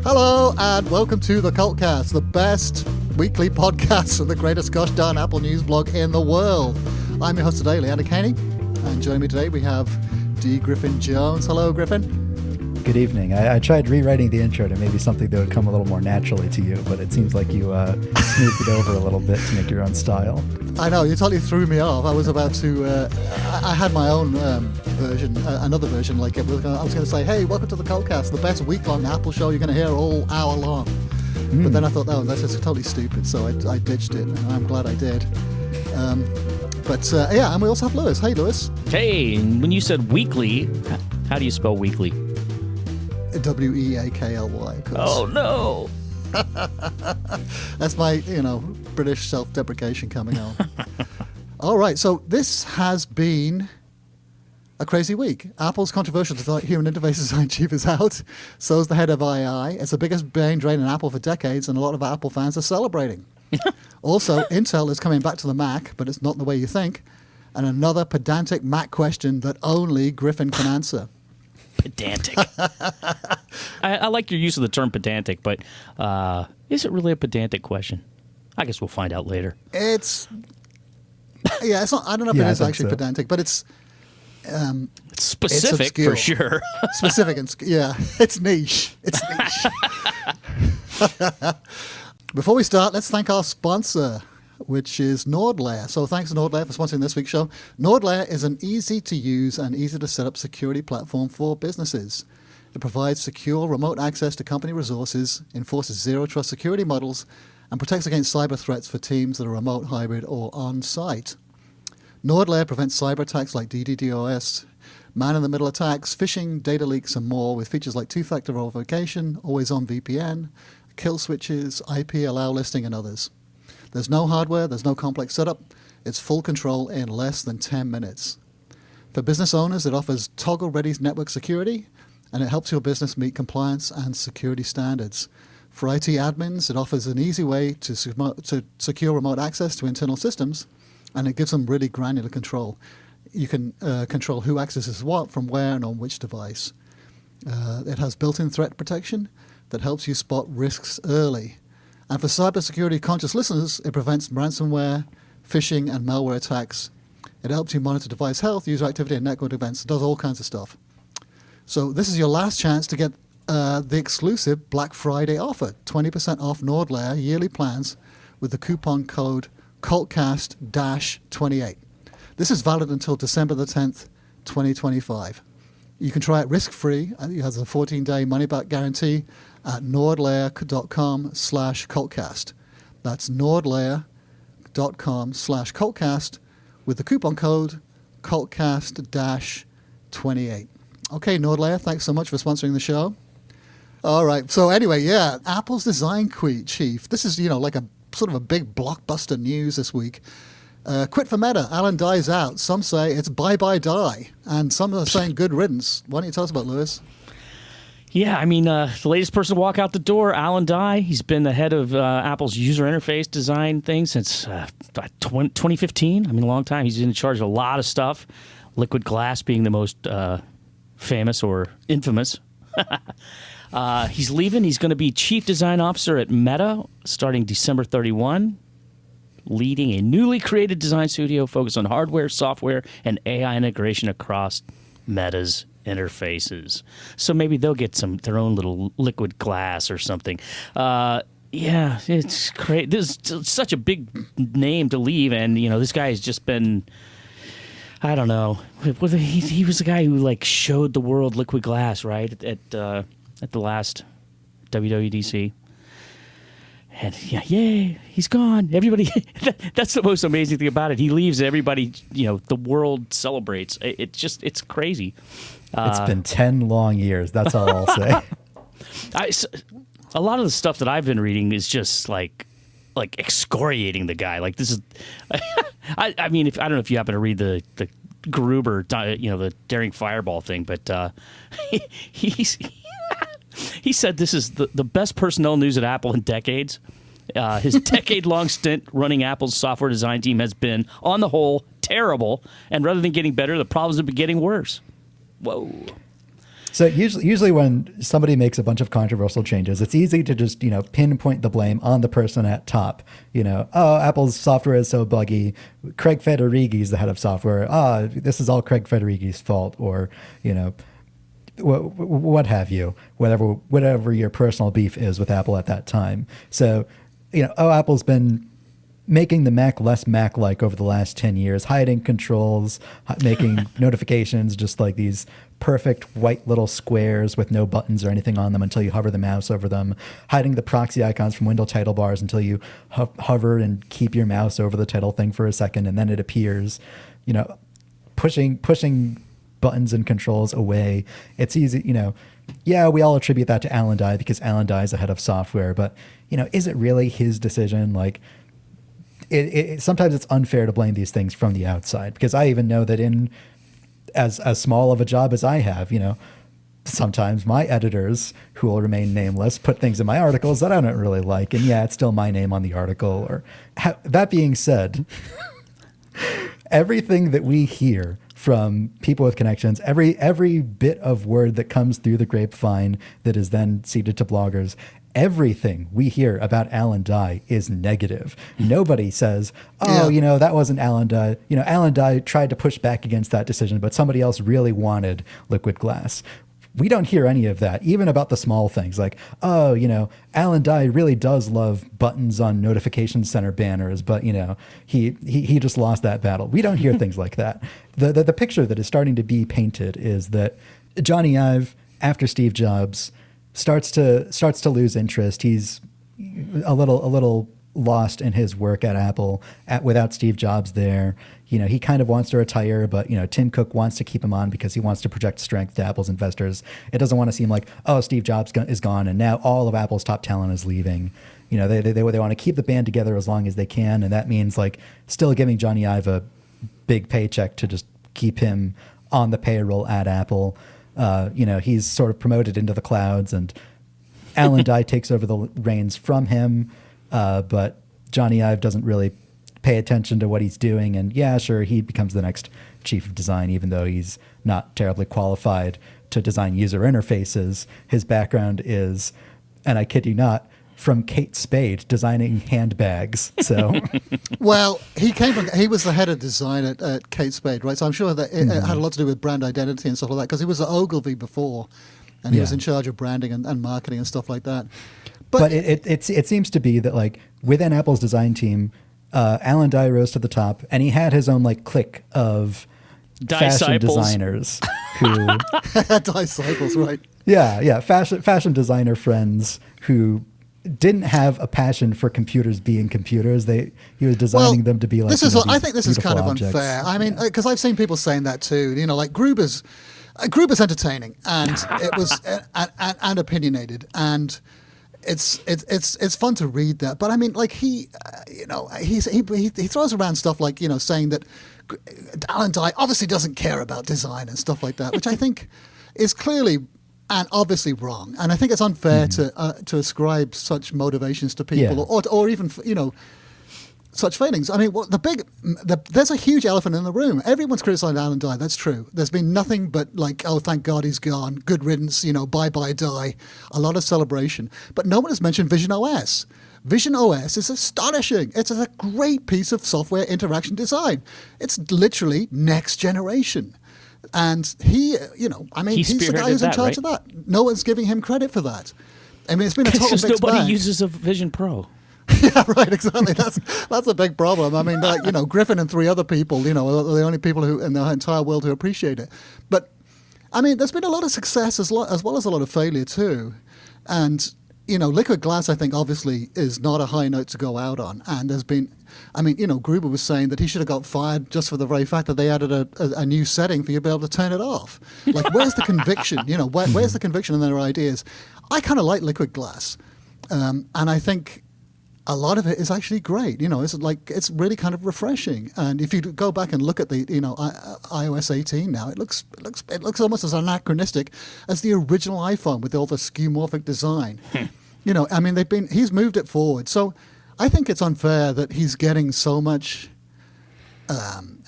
Hello and welcome to the CultCast, the best weekly podcast from the greatest gosh darn Apple news blog in the world. I'm your host today, Leander Caney, and joining me today we have D. Griffin Jones. Hello, Griffin. Good evening. I tried rewriting the intro to maybe something that would come a little more naturally to you, but it seems like you smoothed it over a little bit to make your own style. I know, you totally threw me off. I was about to, I had my own version, another version, like I was going to say, hey, welcome to the CultCast, the best week-long Apple show you're going to hear all hour long. But then I thought, oh, that's just totally stupid, so I ditched it, and I'm glad I did. Yeah, and we also have Lewis. Hey, Lewis. Hey, and when you said weekly, how do you spell weekly? W-E-A-K-L-Y, of course. Oh, no. That's my, British self-deprecation coming on. All right, so this has been a crazy week. Apple's controversial human interface design chief is out. So's the head of II. It's the biggest brain drain in Apple for decades, and a lot of Apple fans are celebrating. Also, Intel is coming back to the Mac, but it's not the way you think. And another pedantic Mac question that only Griffin can answer. Pedantic. I like your use of the term pedantic, but is it really a pedantic question? I guess we'll find out later. It's not. I don't know if it is actually pedantic, but it's specific for sure. Specific and it's niche. It's niche. Before we start, let's thank our sponsor, which is NordLayer. So thanks to NordLayer for sponsoring this week's show. NordLayer is an easy-to-use and easy-to-set-up security platform for businesses. It provides secure remote access to company resources, enforces zero-trust security models, and protects against cyber threats for teams that are remote, hybrid, or on-site. NordLayer prevents cyber attacks like DDoS, man-in-the-middle attacks, phishing, data leaks, and more with features like two-factor authentication, always-on VPN, kill switches, IP allow listing, and others. There's no hardware, there's no complex setup. It's full control in less than 10 minutes. For business owners, it offers toggle-ready network security, and it helps your business meet compliance and security standards. For IT admins, it offers an easy way to secure remote access to internal systems, and it gives them really granular control. You can control who accesses what, from where, and on which device. It has built-in threat protection that helps you spot risks early. And for cybersecurity conscious listeners, it prevents ransomware, phishing, and malware attacks. It helps you monitor device health, user activity, and network events. It does all kinds of stuff. So this is your last chance to get the exclusive Black Friday offer, 20% off NordLayer yearly plans with the coupon code CultCast-28. This is valid until December the 10th, 2025. You can try it risk-free. It has a 14-day money-back guarantee at nordlayer.com/cultcast. That's nordlayer.com/cultcast with the coupon code cultcast-28. Okay, NordLayer, thanks so much for sponsoring the show. All right, so anyway, Apple's design chief. This is, like a sort of a big blockbuster news this week. Quit for Meta. Alan Dye's out. Some say it's bye-bye Dye, and some are saying good riddance. Why don't you tell us about Lewis? Yeah, I mean, the latest person to walk out the door, Alan Dye. He's been the head of Apple's user interface design thing since 2015. I mean, a long time. He's in charge of a lot of stuff, Liquid Glass being the most famous or infamous. He's leaving. He's going to be chief design officer at Meta starting December 31, leading a newly created design studio focused on hardware, software, and AI integration across Meta's interfaces. So maybe they'll get their own little Liquid Glass or something. It's great. This is such a big name to leave, and this guy has just been, I don't know. He was the guy who showed the world Liquid Glass, right, at the last WWDC. And yay, he's gone. Everybody, that's the most amazing thing about it. He leaves, everybody, the world celebrates. It's crazy. It's been 10 long years. That's all I'll say. A lot of the stuff that I've been reading is just like excoriating the guy. Like this is, I mean, I don't know if you happen to read the Gruber, the Daring Fireball thing, but he said this is the best personnel news at Apple in decades. His decade-long stint running Apple's software design team has been, on the whole, terrible. And rather than getting better, the problems have been getting worse. Whoa. So usually when somebody makes a bunch of controversial changes, it's easy to just, pinpoint the blame on the person at top. Oh, Apple's software is so buggy. Craig Federighi's the head of software. This is all Craig Federighi's fault, or, what have you, whatever your personal beef is with Apple at that time. So, Apple's been making the Mac less Mac-like over the last 10 years, hiding controls, making notifications just like these perfect white little squares with no buttons or anything on them until you hover the mouse over them, hiding the proxy icons from window title bars until you hover and keep your mouse over the title thing for a second and then it appears, pushing buttons and controls away. It's easy, we all attribute that to Alan Dye because Alan Dye is the head of software, but, is it really his decision? Like, sometimes it's unfair to blame these things from the outside, because I even know that as small of a job as I have, sometimes my editors, who will remain nameless, put things in my articles that I don't really like, and it's still my name on the article. Or that being said, everything that we hear from people with connections, every bit of word that comes through the grapevine that is then seeded to bloggers, everything we hear about Alan Dye is negative. Nobody says, that wasn't Alan Dye. Alan Dye tried to push back against that decision, but somebody else really wanted liquid glass. We don't hear any of that, even about the small things like, Alan Dye really does love buttons on notification center banners, but, he just lost that battle. We don't hear things like that. The picture that is starting to be painted is that Johnny Ive, after Steve Jobs, starts to lose interest. He's a little lost in his work at Apple without Steve Jobs there. He kind of wants to retire, but Tim Cook wants to keep him on because he wants to project strength to Apple's investors. It doesn't want to seem like, Steve Jobs is gone and now all of Apple's top talent is leaving. They want to keep the band together as long as they can, and that means like still giving Johnny Ive a big paycheck to just keep him on the payroll at Apple. He's sort of promoted into the clouds, and Alan Dye takes over the reins from him. But Johnny Ive doesn't really pay attention to what he's doing. And sure, he becomes the next chief of design, even though he's not terribly qualified to design user interfaces. His background is, and I kid you not, from Kate Spade designing handbags. So, well, he was the head of design at Kate Spade, right? So I'm sure that it had a lot to do with brand identity and stuff like that, because he was at Ogilvy before, and he was in charge of branding and marketing and stuff like that. But it seems to be that like within Apple's design team, Alan Dye rose to the top, and he had his own like clique of fashion designers who disciples, right? Yeah, fashion designer friends who didn't have a passion for computers being computers. He was designing them to be like. I think this is kind of objects. Unfair. I mean, because I've seen people saying that too. Like Gruber's entertaining, and it was and opinionated, and it's fun to read that. But I mean, like he throws around stuff like saying that Alan Dye obviously doesn't care about design and stuff like that, which I think is clearly and obviously wrong. And I think it's unfair to ascribe such motivations to people, or even such failings. I mean, there's a huge elephant in the room. Everyone's criticizing Alan Dye. That's true. There's been nothing but like, oh, thank God he's gone. Good riddance. Bye Dye. A lot of celebration, but no one has mentioned Vision OS. Vision OS is astonishing. It's a great piece of software interaction design. It's literally next generation. And he's the guy who's in charge of that. No one's giving him credit for that. I mean, it's been a total mixed nobody bag. uses a Vision Pro. Yeah, right, exactly. That's a big problem. I mean, Griffin and three other people, are the only people who in the entire world who appreciate it. But, I mean, there's been a lot of success as well as a lot of failure too. And, liquid glass, I think, obviously is not a high note to go out on. And there's been, Gruber was saying that he should have got fired just for the very fact that they added a new setting for you to be able to turn it off. Like, where's the conviction? Where's the conviction in their ideas? I kind of like liquid glass. And I think a lot of it is actually great. It's really kind of refreshing. And if you go back and look at the iOS 18 now, it looks almost as anachronistic as the original iPhone with all the skeuomorphic design. He's moved it forward. So I think it's unfair that he's getting so much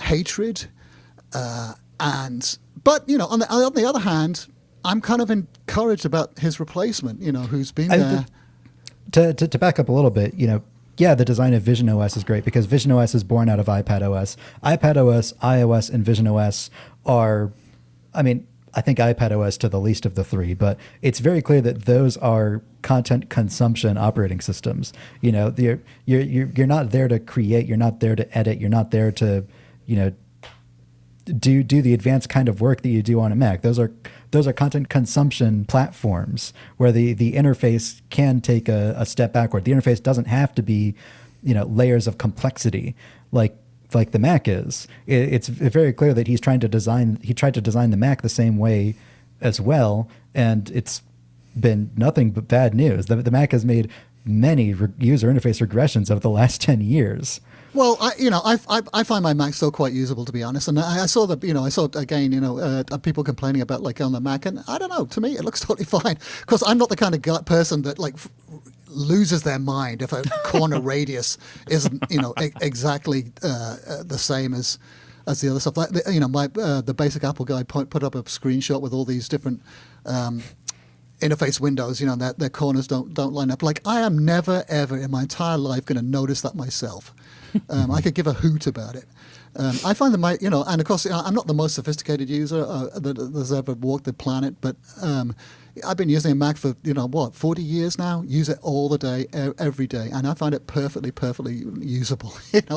hatred. But on the other hand, I'm kind of encouraged about his replacement, who's been I- there. To back up a little bit, yeah, the design of Vision OS is great because Vision OS is born out of iPad OS. iPad OS, iOS, and Vision OS are, I think iPad OS to the least of the three, but it's very clear that those are content consumption operating systems. You're not there to create, you're not there to edit, you're not there to, do the advanced kind of work that you do on a Mac. Those are content consumption platforms where the interface can take a step backward. The interface doesn't have to be, layers of complexity like the Mac is. It's very clear that he tried to design the Mac the same way as well, and it's been nothing but bad news. The Mac has made many user interface regressions over the last 10 years. Well, I find my Mac still quite usable, to be honest. And I saw people complaining about like on the Mac, and I don't know. To me, it looks totally fine because I'm not the kind of person that like loses their mind if a corner radius isn't exactly the same as the other stuff. Like the basic Apple guy put up a screenshot with all these different interface windows, that their corners don't line up. Like I am never ever in my entire life going to notice that myself. I could give a hoot about it. I find that and of course, I'm not the most sophisticated user that has ever walked the planet, but I've been using a Mac for 40 years now. Use it all the day, every day, and I find it perfectly usable.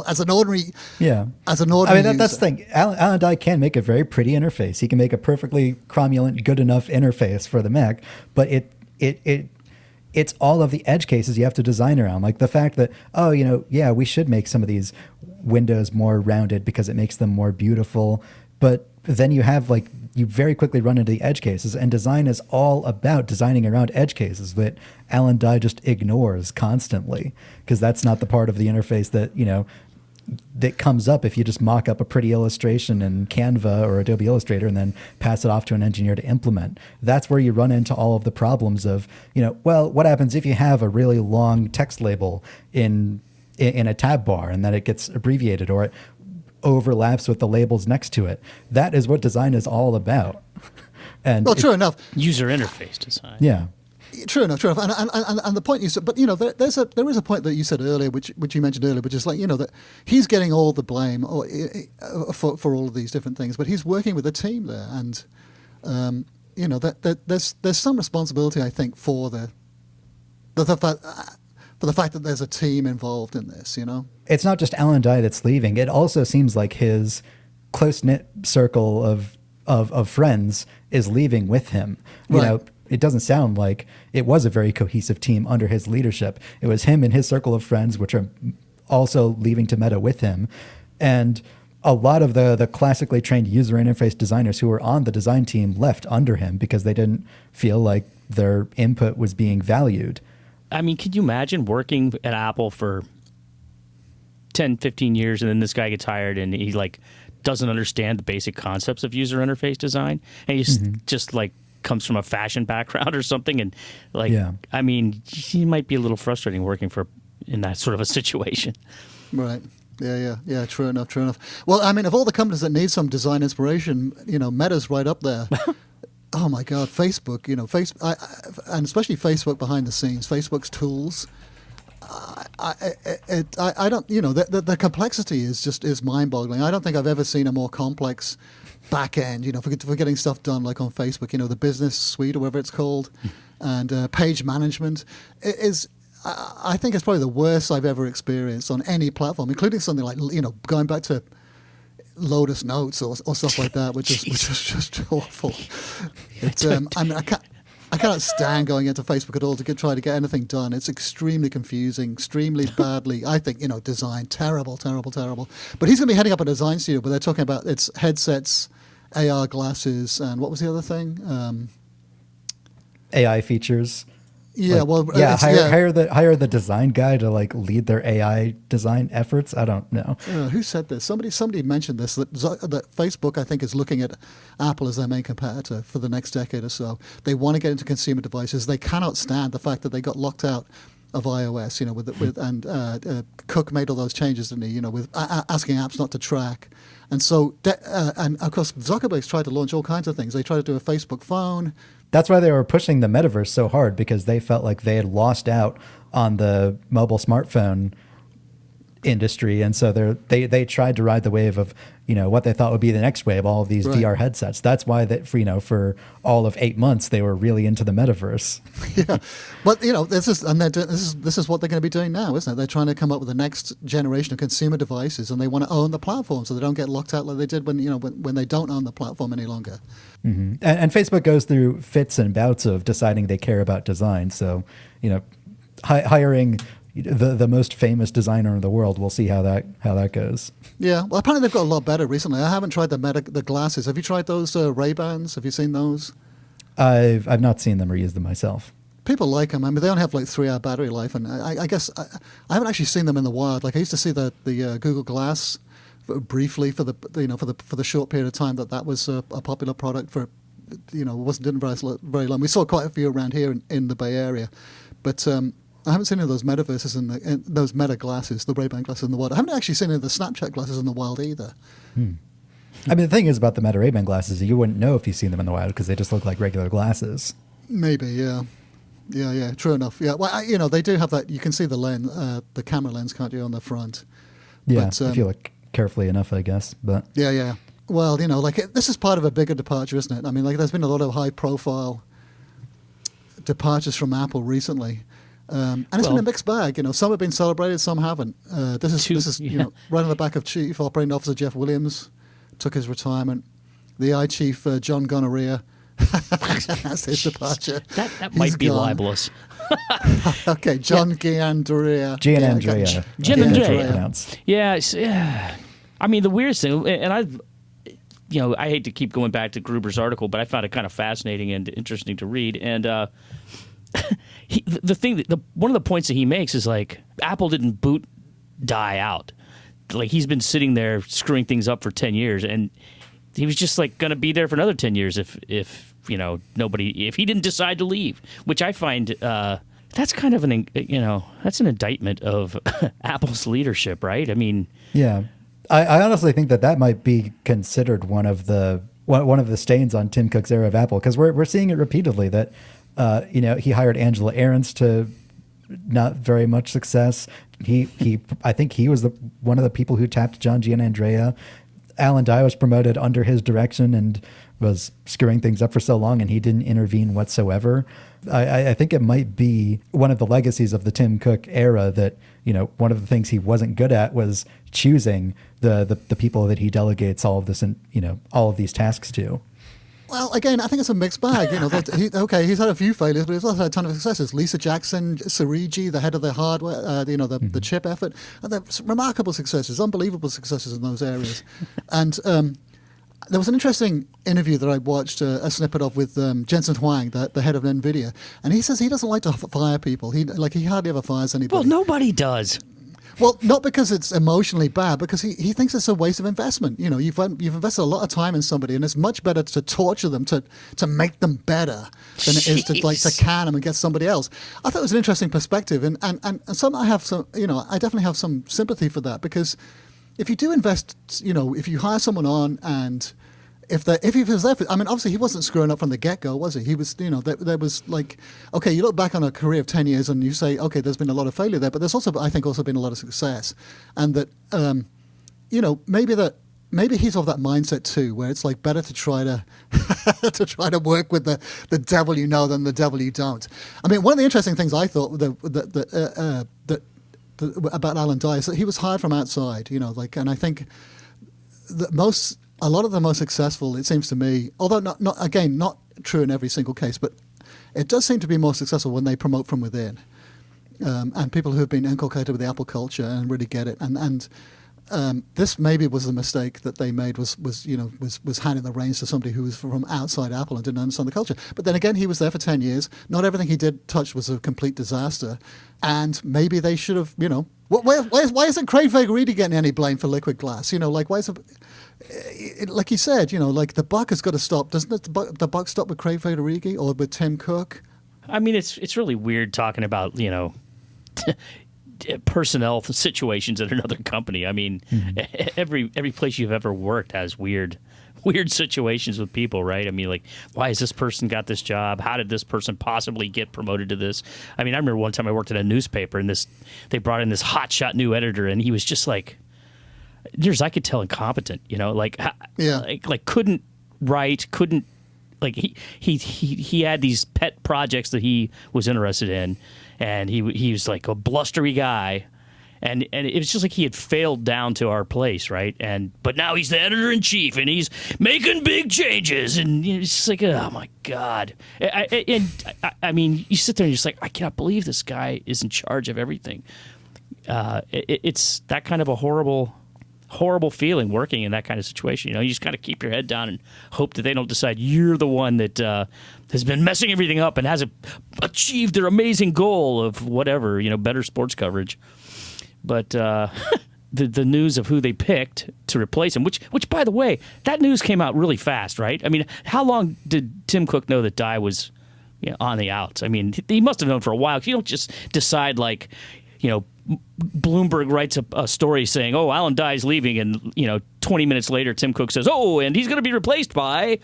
As an ordinary, As an ordinary, that's the thing. Alan Dye can make a very pretty interface. He can make a perfectly cromulent, good enough interface for the Mac, but it's all of the edge cases you have to design around. Like the fact that, we should make some of these windows more rounded because it makes them more beautiful. But then you very quickly run into the edge cases, and design is all about designing around edge cases that Alan Dye just ignores constantly because that's not the part of the interface that comes up if you just mock up a pretty illustration in Canva or Adobe Illustrator and then pass it off to an engineer to implement. That's where you run into all of the problems of, what happens if you have a really long text label in a tab bar and then it gets abbreviated or it overlaps with the labels next to it. That is what design is all about. And well, true enough. User interface design. Yeah. True enough. And the point you said, but there is a point that you said earlier, which you mentioned earlier, which is like that he's getting all the blame for all of these different things, but he's working with a team there, and that there's some responsibility, I think, for the fact that there's a team involved in this. It's not just Alan Dye that's leaving. It also seems like his close knit circle of friends is leaving with him. It doesn't sound like it was a very cohesive team under his leadership. It was him and his circle of friends, which are also leaving to Meta with him. And a lot of the classically trained user interface designers who were on the design team left under him because they didn't feel like their input was being valued. I mean, could you imagine working at Apple for 10, 15 years and then this guy gets hired and he doesn't understand the basic concepts of user interface design and he's just comes from a fashion background or something, and I mean, he might be a little frustrating working in that sort of a situation. Right. Yeah. True enough. Well, I mean, of all the companies that need some design inspiration, Meta's right up there. Oh my God, Facebook. And especially Facebook behind the scenes, Facebook's tools. I don't. The complexity is mind-boggling. I don't think I've ever seen a more complex back end, for getting stuff done like on Facebook, the business suite or whatever it's called, and page management is, I think it's probably the worst I've ever experienced on any platform, including something like, going back to Lotus Notes or stuff like that, which is just awful. It's, I cannot stand going into Facebook at all to try to get anything done. It's extremely confusing, extremely badly, I think, designed. Terrible. But he's going to be heading up a design studio, but they're talking about its headsets, AR glasses, and what was the other thing? AI features. Yeah, hire the design guy to lead their AI design efforts. I don't know. Who said this? Somebody mentioned this that Facebook, I think, is looking at Apple as their main competitor for the next decade or so. They want to get into consumer devices. They cannot stand the fact that they got locked out of iOS. And Cook made all those changes, didn't he? With asking apps not to track. And so, and of course, Zuckerberg's tried to launch all kinds of things. They tried to do a Facebook phone. That's why they were pushing the metaverse so hard, because they felt like they had lost out on the mobile smartphone industry, and so they tried to ride the wave of what they thought would be the next wave, all of these Right. VR headsets. That's why that for all of 8 months they were really into the metaverse. Yeah, but this is what they're going to be doing now, isn't it? They're trying to come up with the next generation of consumer devices, and they want to own the platform so they don't get locked out like they did when they don't own the platform any longer. Mm-hmm. And Facebook goes through fits and bouts of deciding they care about design. So hiring the most famous designer in the world, we'll see how that goes. Yeah, well, apparently they've got a lot better recently. I haven't tried the glasses. Have you tried those Ray-Bans? Have you seen those? I've not seen them or used them myself. People like them. I mean, they only have like 3-hour battery life, and I guess I haven't actually seen them in the wild. Like I used to see the Google Glass briefly for the short period of time that was a didn't last very long. We saw quite a few around here in the Bay Area, but I haven't seen any of those metaverses in those meta glasses, the Ray-Ban glasses in the wild. I haven't actually seen any of the Snapchat glasses in the wild either. I mean, the thing is about the Meta Ray-Ban glasses, you wouldn't know if you've seen them in the wild because they just look like regular glasses. Maybe, yeah. Yeah, true enough. Yeah, well, they do have that. You can see the lens, the camera lens, can't you, on the front? Yeah, but, if you look carefully enough, I guess. But yeah. Well, this is part of a bigger departure, isn't it? I mean, there's been a lot of high-profile departures from Apple recently. And it's been a mixed bag. Some have been celebrated, some haven't. This is right on the back of Chief Operating Officer Jeff Williams took his retirement. The iChief John Gonorrhea, that's his departure. That might be libelous. Okay, John Giannandrea. Giannandrea. Yeah. I mean, the weirdest thing, and I hate to keep going back to Gruber's article, but I found it kind of fascinating and interesting to read. And one of the points that he makes is like Apple didn't boot die out. Like he's been sitting there screwing things up for 10 years, and he was just like going to be there for another 10 years if he didn't decide to leave, which I find that's kind of that's an indictment of Apple's leadership, right? I mean, yeah, I honestly think that might be considered one of the stains on Tim Cook's era of Apple, because we're seeing it repeatedly that he hired Angela Ahrendts to not very much success. I think he was one of the people who tapped John Giannandrea. Alan Dye was promoted under his direction and was screwing things up for so long, and he didn't intervene whatsoever. I think it might be one of the legacies of the Tim Cook era that, one of the things he wasn't good at was choosing the people that he delegates all of this and, all of these tasks to. Well, again, I think it's a mixed bag. He's had a few failures, but he's also had a ton of successes. Lisa Jackson, Surigi, the head of the hardware, the chip effort, and they're remarkable successes, unbelievable successes in those areas. And there was an interesting interview that I watched a snippet of with Jensen Huang, the head of NVIDIA, and he says he doesn't like to fire people. He hardly ever fires anybody. Well, nobody does. Well, not because it's emotionally bad, because he thinks it's a waste of investment. You've invested a lot of time in somebody, and it's much better to torture them to make them better than it is to can them and get somebody else. I thought it was an interesting perspective, and I definitely have some sympathy for that, because if you do invest, if you hire someone on and if he was there, obviously he wasn't screwing up from the get-go, was he? He was, there was like, okay, you look back on a career of 10 years and you say, okay, there's been a lot of failure there, but there's also, I think, been a lot of success. And that, maybe he's of that mindset too, where it's like better to try to to work with the devil than the devil you don't. I mean, one of the interesting things I thought about Alan Dye is that he was hired from outside, and I think that a lot of the most successful, it seems to me, although not true in every single case, but it does seem to be more successful when they promote from within, and people who have been inculcated with the Apple culture and really get it. And this maybe was the mistake that they made was handing the reins to somebody who was from outside Apple and didn't understand the culture. But then again, he was there for 10 years. Not everything he did touch was a complete disaster, and maybe they should have, why isn't Craig Federighi getting any blame for Liquid Glass? Why is it, like you said, the buck has got to stop. Doesn't the buck stop with Craig Federighi or with Tim Cook? I mean, it's really weird talking about, personnel situations at another company. I mean, every place you've ever worked has weird weird situations with people, right? I mean, like, why has this person got this job? How did this person possibly get promoted to this? I mean, I remember one time I worked at a newspaper, and they brought in this hotshot new editor, and he was just like, I could tell incompetent, like couldn't write, couldn't. Like he had these pet projects that he was interested in, and he was like a blustery guy, and it was just like he had failed down to our place, right? But now he's the editor in chief, and he's making big changes, and it's just like, oh my god! I mean, you sit there and you're just like, I cannot believe this guy is in charge of everything. It's that kind of a horrible feeling working in that kind of situation. You just got to keep your head down and hope that they don't decide you're the one that has been messing everything up and hasn't achieved their amazing goal of whatever, better sports coverage. But the news of who they picked to replace him, which by the way, that news came out really fast, right? I mean, how long did Tim Cook know that Dye was on the outs? I mean, he must have known for a while. You don't just decide like, Bloomberg writes a story saying, "Oh, Alan Dye's leaving," and 20 minutes later, Tim Cook says, "Oh, and he's going to be replaced by."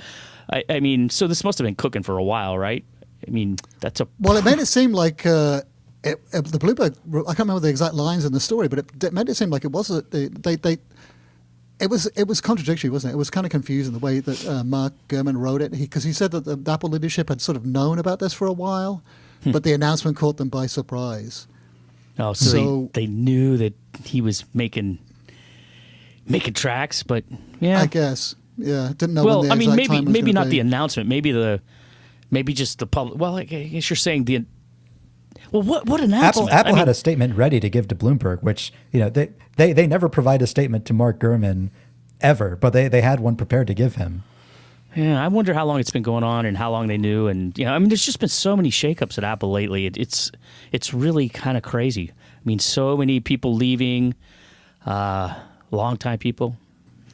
I mean, so this must have been cooking for a while, right? I mean, that's a well. It made it seem like the Bloomberg. I can't remember the exact lines in the story, but it made it seem like it was It was contradictory, wasn't it? It was kind of confusing the way that Mark Gurman wrote it, because he said that the Apple leadership had sort of known about this for a while, but the announcement caught them by surprise. Oh, so they knew that he was making tracks, but yeah, I guess, yeah, didn't know. Well, when the I mean, exact time was maybe not be. the announcement, maybe just the public. Well, I guess you're saying the. Well, what announcement? Apple had a statement ready to give to Bloomberg, which they never provide a statement to Mark Gurman ever, but they had one prepared to give him. Yeah, I wonder how long it's been going on and how long they knew. And I mean, there's just been so many shakeups at Apple lately. It's really kind of crazy. I mean, so many people leaving, long-time people.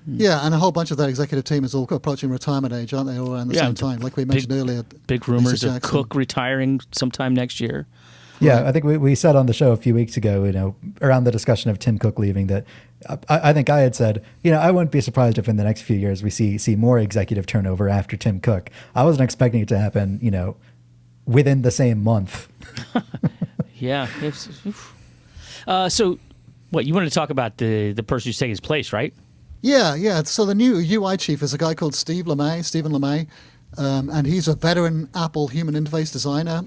Yeah, and a whole bunch of that executive team is all approaching retirement age, aren't they? All around the same time, like we mentioned earlier. Big rumors of Cook retiring sometime next year. Yeah, I think we said on the show a few weeks ago, around the discussion of Tim Cook leaving, that I think I had said, I wouldn't be surprised if in the next few years we see more executive turnover after Tim Cook. I wasn't expecting it to happen, within the same month. Yeah. So, what, you wanted to talk about the person who's taking his place, right? Yeah. So the new UI chief is a guy called Stephen Lemay. And he's a veteran Apple human interface designer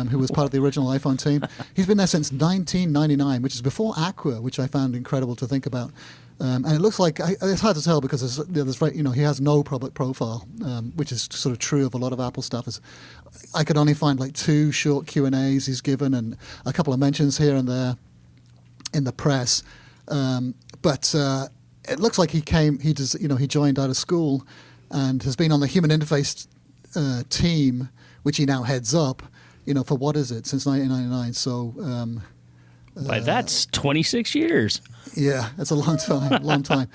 who was part of the original iPhone team. He's been there since 1999, which is before Aqua, which I found incredible to think about. And it looks like it's hard to tell because he has no public profile, which is sort of true of a lot of Apple stuff. I could only find like 2 short Q&As he's given and a couple of mentions here and there in the press. But it looks like he joined out of school and has been on the human interface team, which he now heads up, for what is it, since 1999. So that's 26 years. Yeah, that's a long time,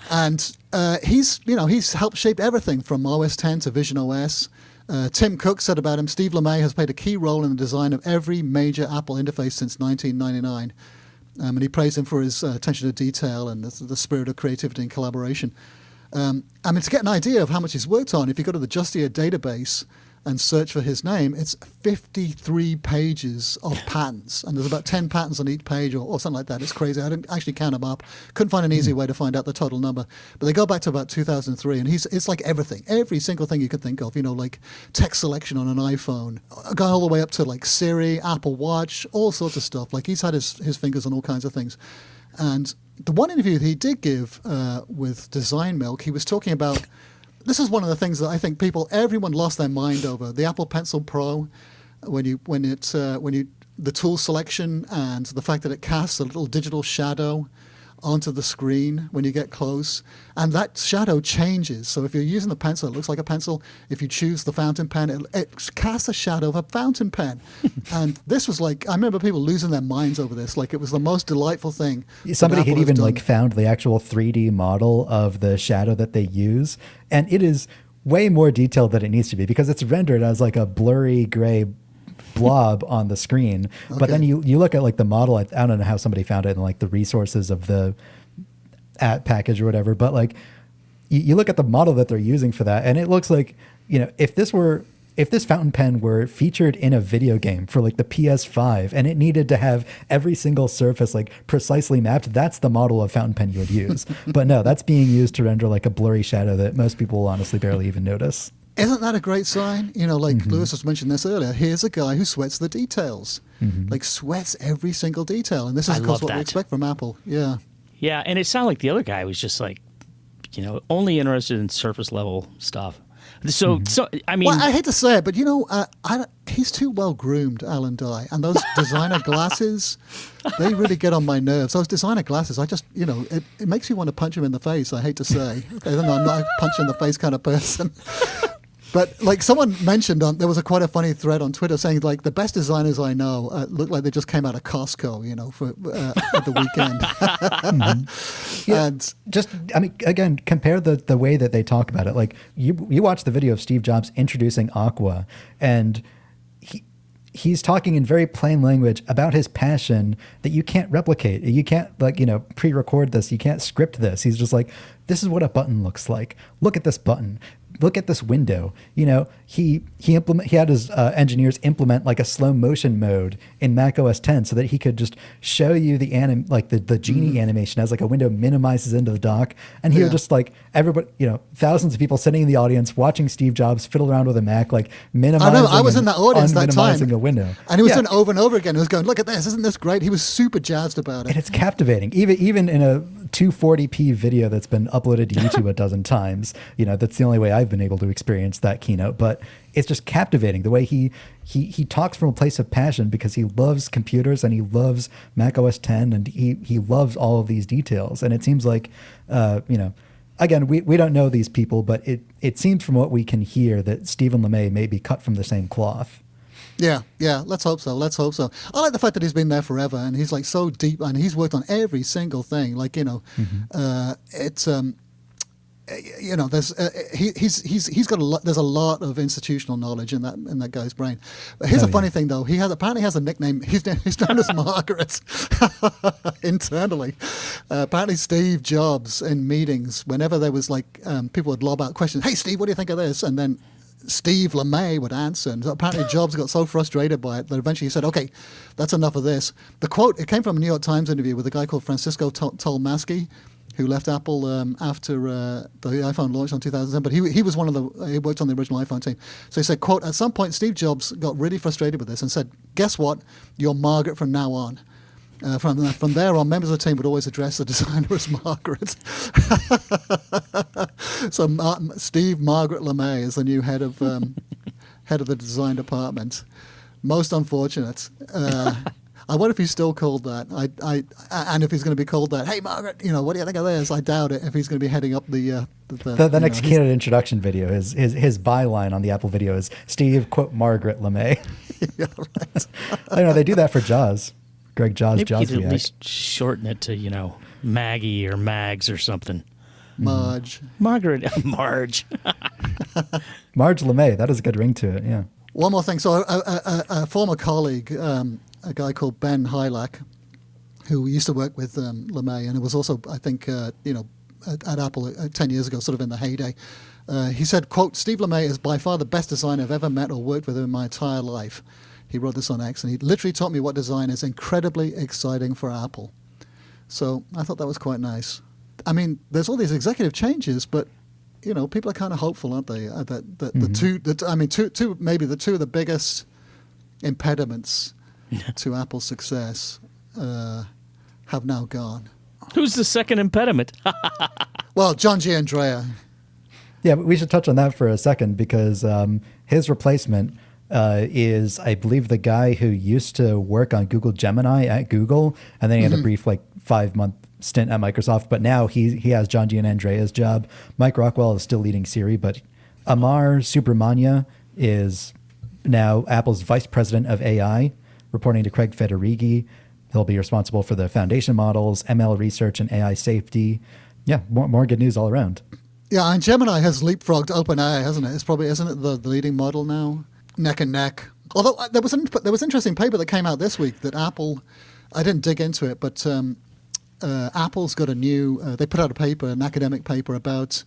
And he's helped shape everything from OS 10 to Vision OS. Tim Cook said about him, Steve Lemay has played a key role in the design of every major Apple interface since 1999. And he praised him for his attention to detail and the spirit of creativity and collaboration. To get an idea of how much he's worked on, if you go to the Justia database and search for his name, it's 53 pages of patents. And there's about 10 patents on each page or something like that. It's crazy. I didn't actually count them up. Couldn't find an easy way to find out the total number. But they go back to about 2003, and it's like everything. Every single thing you could think of, like text selection on an iPhone, going all the way up to like Siri, Apple Watch, all sorts of stuff. Like he's had his fingers on all kinds of things. And the one interview that he did give with Design Milk, he was talking about, this is one of the things that I think everyone lost their mind over. The Apple Pencil Pro, the tool selection and the fact that it casts a little digital shadow onto the screen when you get close, and that shadow changes. So if you're using the pencil, it looks like a pencil. If you choose the fountain pen, it casts a shadow of a fountain pen. And this was like, I remember people losing their minds over this. Like it was the most delightful thing. Somebody had even found the actual 3D model of the shadow that they use, and it is way more detailed than it needs to be because it's rendered as like a blurry gray blob on the screen. Okay. But then you look at like the model, I don't know how somebody found it in like the resources of the app package or whatever, but like you look at the model that they're using for that, and it looks like, if this fountain pen were featured in a video game for like the PS5 and it needed to have every single surface like precisely mapped, that's the model of fountain pen you would use. But no, that's being used to render like a blurry shadow that most people will honestly barely even notice. Isn't that a great sign? Like Lewis was mentioning this earlier. Here's a guy who sweats the details, like sweats every single detail. And this is, of course, what we expect from Apple. Yeah. Yeah, and it sounded like the other guy was just like, only interested in surface level stuff. So I mean, well, I hate to say it, but he's too well groomed, Alan Dye, and those designer glasses, they really get on my nerves. Those designer glasses, I just, it makes you want to punch him in the face. I hate to say, even though I'm not a punch in the face kind of person. But like someone mentioned, there was quite a funny thread on Twitter saying like the best designers I know look like they just came out of Costco, for at the weekend. Yeah, and just, I mean, again, compare the way that they talk about it. Like you watch the video of Steve Jobs introducing Aqua, and he's talking in very plain language about his passion that you can't replicate. You can't pre-record this. You can't script this. He's just like, this is what a button looks like. Look at this button. Look at this window. He had his engineers implement like a slow motion mode in Mac OS X so that he could just show you the genie animation as like a window minimizes into the dock, and he would just like everybody, thousands of people sitting in the audience watching Steve Jobs fiddle around with a Mac, like minimizing. I was in that audience that time, a window, and he was doing it over and over again. He was going, "Look at this! Isn't this great?" He was super jazzed about it, and it's captivating. Even in a 240p video that's been uploaded to YouTube a dozen times, that's the only way I've been able to experience that keynote. But it's just captivating the way he talks from a place of passion because he loves computers and he loves Mac OS X and he loves all of these details. And it seems like, again, we don't know these people, but it seems from what we can hear that Stephen Lemay may be cut from the same cloth. Yeah. Let's hope so. I like the fact that he's been there forever and he's like so deep and he's worked on every single thing. Like it's there's he's got a lot. There's a lot of institutional knowledge in that guy's brain. But here's a funny thing though. He apparently has a nickname. He's known as Margaret internally. Apparently Steve Jobs in meetings, whenever there was like people would lob out questions. Hey Steve, what do you think of this? And then Steve Lemay would answer. And apparently Jobs got so frustrated by it that eventually he said, okay, that's enough of this. The quote, it came from a New York Times interview with a guy called Francisco Tolmasky, who left Apple after the iPhone launched in 2010. But he was he worked on the original iPhone team. So he said, quote, at some point Steve Jobs got really frustrated with this and said, guess what? You're Margaret from now on. From there on, members of the team would always address the designer as Margaret. So Steve Margaret Lemay is the new head of the design department. Most unfortunate. I wonder if he's still called that. And if he's going to be called that. Hey Margaret, what do you think of this? I doubt it. If he's going to be heading up the next keynote introduction video, his byline on the Apple video is Steve quote Margaret Lemay. Yeah, right. I know they do that for Jaws. Greg Jaws. Maybe you could at least shorten it to, Maggie or Mags or something. Marge. Margaret. Marge. Marge Lemay. That is a good ring to it, yeah. One more thing. So a former colleague, a guy called Ben Hylack, who used to work with Lemay, and it was also, I think, at Apple 10 years ago, sort of in the heyday. He said, quote, Steve Lemay is by far the best designer I've ever met or worked with in my entire life. He wrote this on X, and he literally taught me what design is incredibly exciting for Apple. So I thought that was quite nice. I mean, there's all these executive changes, but people are kind of hopeful, aren't they? The two of the biggest impediments to Apple's success have now gone. Who's the second impediment? Well, John Giannandrea. Yeah, but we should touch on that for a second because his replacement is, I believe, the guy who used to work on Google Gemini at Google, and then he had a brief 5-month stint at Microsoft. But now he has John Giannandrea's job. Mike Rockwell is still leading Siri, but Amar Subramanya is now Apple's vice president of AI, reporting to Craig Federighi. He'll be responsible for the foundation models, ML research, and AI safety. Yeah, more good news all around. Yeah, and Gemini has leapfrogged OpenAI, hasn't it? Isn't it the leading model now? Neck and neck. Although there was an interesting paper that came out this week that Apple, I didn't dig into it, but Apple's got a new. They put out a paper, an academic paper about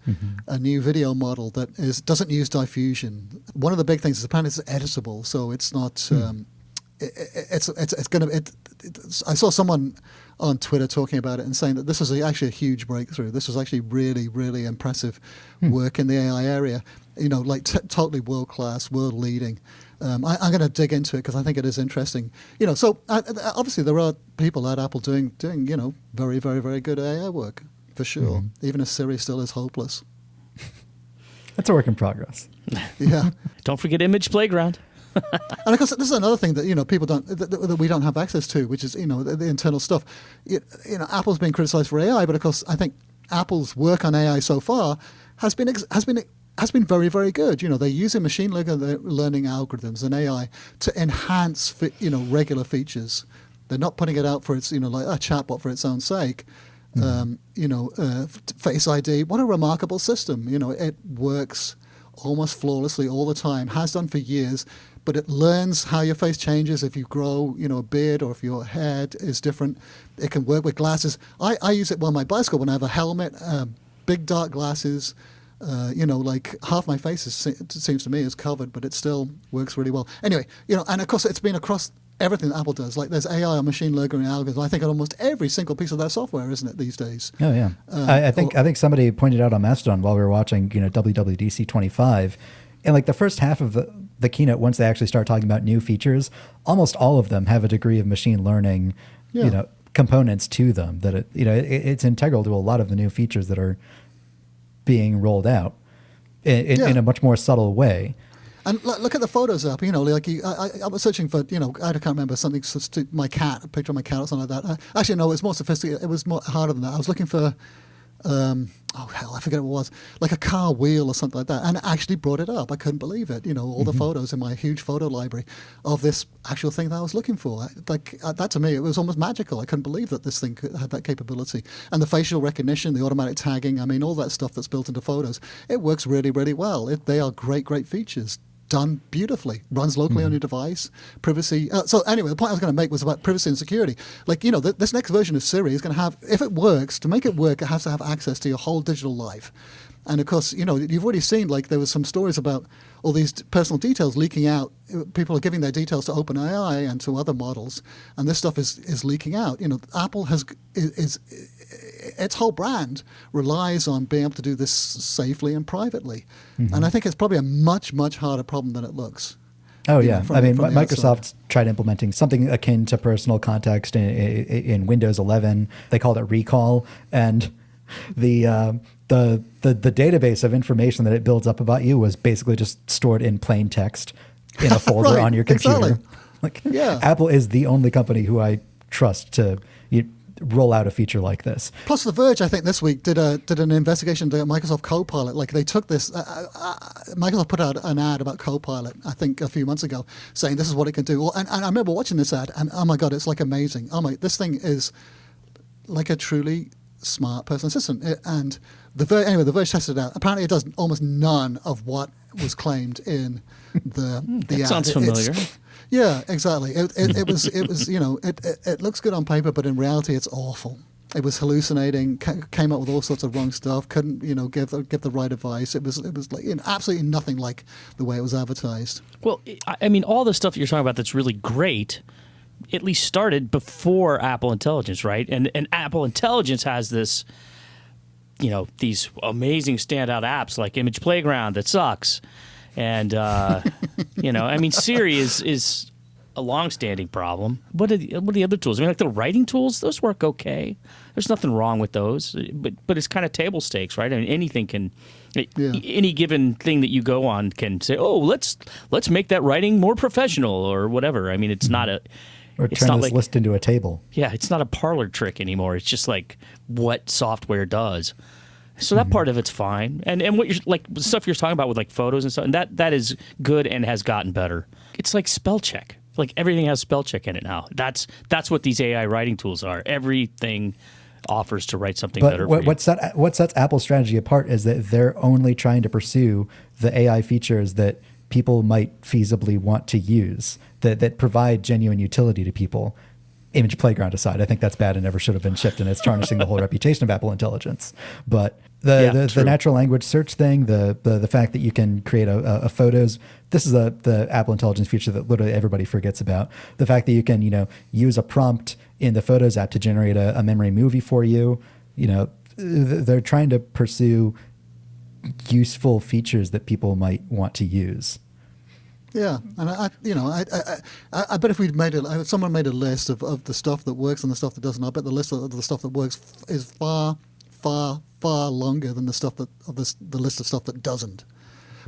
a new video model that doesn't use diffusion. One of the big things is apparently it's editable, so it's not. It's going to. I saw someone on Twitter talking about it and saying that this was actually a huge breakthrough. This was actually really, really impressive work in the AI area. You know, like totally world class, world leading. I'm going to dig into it because I think it is interesting. You know, so obviously there are people at Apple doing you know very, very, very good AI work for sure. Even if Siri still is hopeless. That's a work in progress. Yeah. Don't forget Image Playground. And of course, this is another thing that people don't that we don't have access to, which is the internal stuff. Apple's been criticized for AI, but of course, I think Apple's work on AI so far has been very, very good. You know, they're using machine learning algorithms and AI to enhance regular features. They're not putting it out for its like a chatbot for its own sake. Face ID. What a remarkable system. You know, it works almost flawlessly all the time. Has done for years. But it learns how your face changes if you grow, a beard or if your head is different. It can work with glasses. I use it on my bicycle when I have a helmet, big dark glasses. Like half my face it seems to me is covered, but it still works really well. Anyway, and of course it's been across everything that Apple does. Like there's AI or machine learning algorithms. I think on almost every single piece of their software, isn't it, these days? Oh yeah. I think somebody pointed out on Mastodon while we were watching, WWDC 25, and like the first half of the keynote, once they actually start talking about new features, almost all of them have a degree of machine learning, components to them that it's integral to a lot of the new features that are being rolled out in a much more subtle way. And look at the photos up. I was searching for, I can't remember something. My cat, a picture of my cat or something like that. Actually, no, it was more sophisticated. It was more harder than that. I was looking for, I forget what it was, like a car wheel or something like that. And it actually brought it up. I couldn't believe it. All the photos in my huge photo library of this actual thing that I was looking for. That to me, it was almost magical. I couldn't believe that this thing had that capability. And the facial recognition, the automatic tagging, all that stuff that's built into photos, it works really, really well. They are great, great features. Done beautifully, runs locally on your device, privacy. So anyway, the point I was going to make was about privacy and security. Like, this next version of Siri is going to have, if it works, to make it work, it has to have access to your whole digital life. And of course, you've already seen, like, there was some stories about all these personal details leaking out. People are giving their details to OpenAI and to other models, and this stuff is leaking out. Apple its whole brand relies on being able to do this safely and privately. And I think it's probably a much, much harder problem than it looks. Oh, yeah. Microsoft tried implementing something akin to personal context in Windows 11. They called it Recall. And the database of information that it builds up about you was basically just stored in plain text in a folder right, on your computer. Exactly. Apple is the only company who I trust to roll out a feature like this. Plus, The Verge, I think this week did an investigation into Microsoft Copilot. Like they took this, Microsoft put out an ad about Copilot, I think a few months ago, saying this is what it can do. And I remember watching this ad, and oh my god, it's like amazing. This thing is like a truly smart personal assistant. And The Verge tested it out. Apparently, it does almost none of what was claimed in the that ad. sounds familiar. Yeah, exactly. It was it looks good on paper, but in reality, it's awful. It was hallucinating. Came up with all sorts of wrong stuff. Couldn't give the right advice. It was like absolutely nothing like the way it was advertised. Well, all the stuff you're talking about that's really great, at least started before Apple Intelligence, right? And Apple Intelligence has this, these amazing standout apps like Image Playground that sucks. And, Siri is a long-standing problem. What are the other tools? Like the writing tools, those work okay. There's nothing wrong with those, but it's kind of table stakes, right? Anything can, any given thing that you go on can say, oh, let's make that writing more professional or whatever. It's not a... Or turn this list into a table. Yeah, it's not a parlor trick anymore. It's just like what software does. So that part of it's fine, and what you're like the stuff you're talking about with like photos and stuff, and that is good and has gotten better. It's like spell check, like everything has spell check in it now. That's what these AI writing tools are. Everything offers to write something better. But what sets Apple's strategy apart is that they're only trying to pursue the AI features that people might feasibly want to use, that provide genuine utility to people. Image Playground aside, I think that's bad and never should have been shipped, and it's tarnishing the whole reputation of Apple Intelligence. But the natural language search thing, the fact that you can create a photos, this is the Apple Intelligence feature that literally everybody forgets about. The fact that you can, use a prompt in the Photos app to generate a memory movie for you. They're trying to pursue useful features that people might want to use. Yeah, and I bet if someone made a list of the stuff that works and the stuff that doesn't, I bet the list of the stuff that works is far, far, far longer than the list of stuff that doesn't.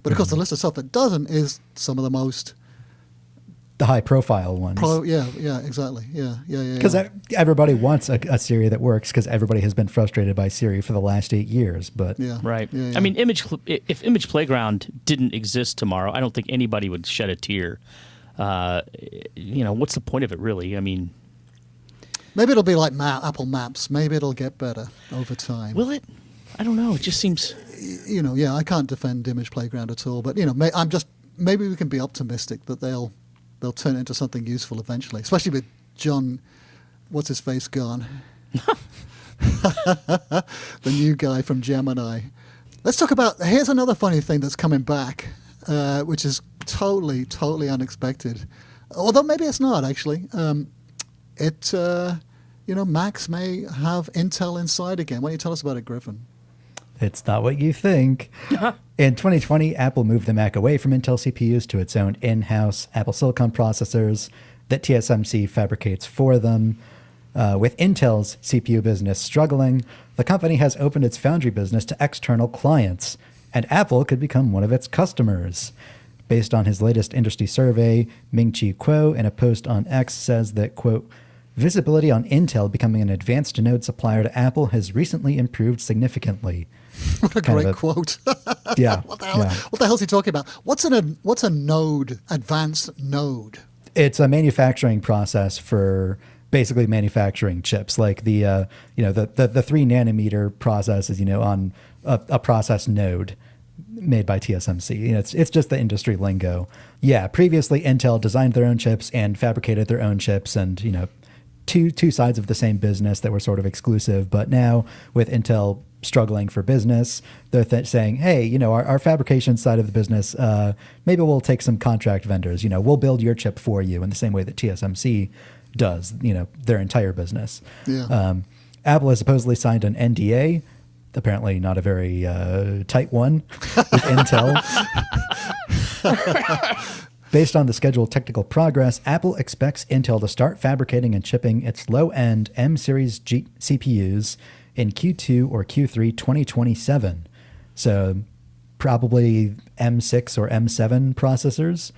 But of course, the list of stuff that doesn't is some of the most high-profile ones. Exactly. Yeah. Because everybody wants a Siri that works, because everybody has been frustrated by Siri for the last 8 years. But right. Yeah. I mean, if Image Playground didn't exist tomorrow, I don't think anybody would shed a tear. What's the point of it, really? I mean, maybe it'll be like Apple Maps. Maybe it'll get better over time. Will it? I don't know. It just seems. I can't defend Image Playground at all. But maybe we can be optimistic that they'll turn it into something useful eventually, especially with John, what's his face gone? The new guy from Gemini. Let's talk about, here's another funny thing that's coming back, which is totally, totally unexpected. Although maybe it's not, actually. Macs may have Intel inside again. Why don't you tell us about it, Griffin? It's not what you think. In 2020, Apple moved the Mac away from Intel CPUs to its own in-house Apple Silicon processors that TSMC fabricates for them. With Intel's CPU business struggling, the company has opened its foundry business to external clients, and Apple could become one of its customers. Based on his latest industry survey, Ming-Chi Kuo, in a post on X, says that, quote, visibility on Intel becoming an advanced node supplier to Apple has recently improved significantly. What a great quote. Yeah. What the hell is he talking about? What's a node, advanced node? It's a manufacturing process for basically manufacturing chips. Like the 3 nanometer process is, on a process node made by TSMC. It's just the industry lingo. Yeah. Previously, Intel designed their own chips and fabricated their own chips, and, two sides of the same business that were sort of exclusive. But now with Intel struggling for business, they're saying, hey, our fabrication side of the business, maybe we'll take some contract vendors. We'll build your chip for you in the same way that TSMC does, their entire business. Yeah. Apple has supposedly signed an NDA, apparently not a very tight one, with Intel. Based on the scheduled technical progress, Apple expects Intel to start fabricating and shipping its low-end M-series CPUs in Q2 or Q3 2027. So probably M6 or M7 processors,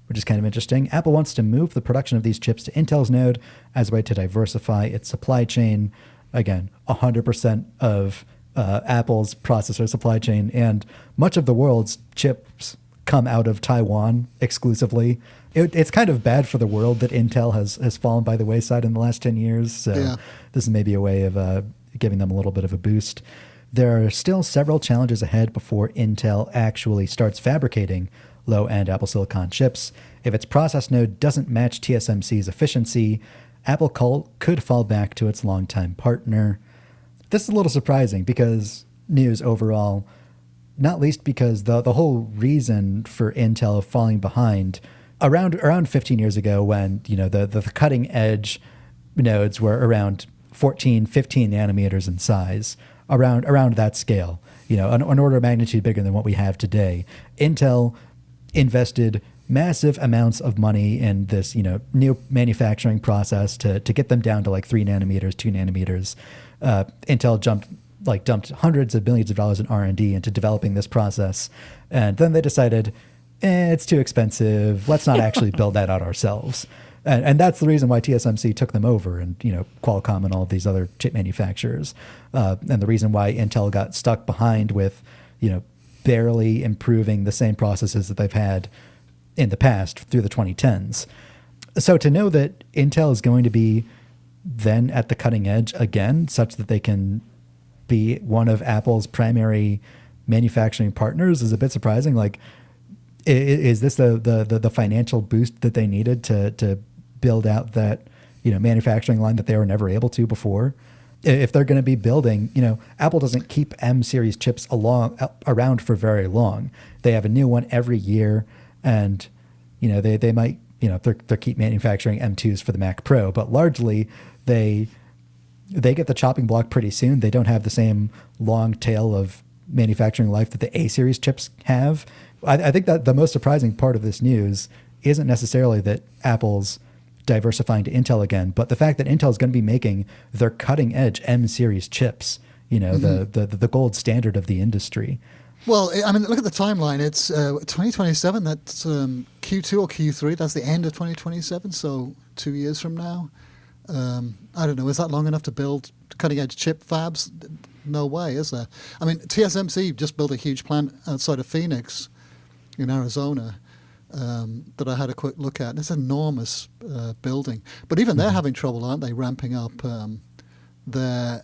which is kind of interesting. Apple wants to move the production of these chips to Intel's node as a way to diversify its supply chain. Again, 100% of Apple's processor supply chain and much of the world's chips come out of Taiwan exclusively. It's kind of bad for the world that Intel has fallen by the wayside in the last 10 years. So this is maybe a way of giving them a little bit of a boost. There are still several challenges ahead before Intel actually starts fabricating low-end Apple Silicon chips. If its process node doesn't match TSMC's efficiency, Apple could fall back to its longtime partner. This is a little surprising because news overall, not least because the whole reason for Intel falling behind around 15 years ago, when the cutting edge nodes were around 14, 15 nanometers in size, around that scale, an order of magnitude bigger than what we have today. Intel invested massive amounts of money in this new manufacturing process to get them down to like 3 nanometers, 2 nanometers. Intel dumped hundreds of billions of dollars in R&D into developing this process. And then they decided, it's too expensive. Let's not actually build that out ourselves. And that's the reason why TSMC took them over, and Qualcomm and all of these other chip manufacturers. And the reason why Intel got stuck behind with, barely improving the same processes that they've had in the past through the 2010s. So to know that Intel is going to be then at the cutting edge again, such that they can be one of Apple's primary manufacturing partners, is a bit surprising. Like, is this the financial boost that they needed to build out that manufacturing line that they were never able to before. If they're going to be building, Apple doesn't keep M series chips around for very long. They have a new one every year, and they might they're keep manufacturing M2s for the Mac Pro, but largely they get the chopping block pretty soon. They don't have the same long tail of manufacturing life that the A series chips have. I think that the most surprising part of this news isn't necessarily that Apple's diversifying to Intel again, but the fact that Intel is going to be making their cutting edge M series chips, the gold standard of the industry. Well, I mean, look at the timeline. It's 2027. That's Q2 or Q3. That's the end of 2027. So 2 years from now. I don't know. Is that long enough to build cutting edge chip fabs? No way, is there? I mean, TSMC just built a huge plant outside of Phoenix in Arizona that I had a quick look at. It's an enormous building. But even they're having trouble, aren't they, ramping up their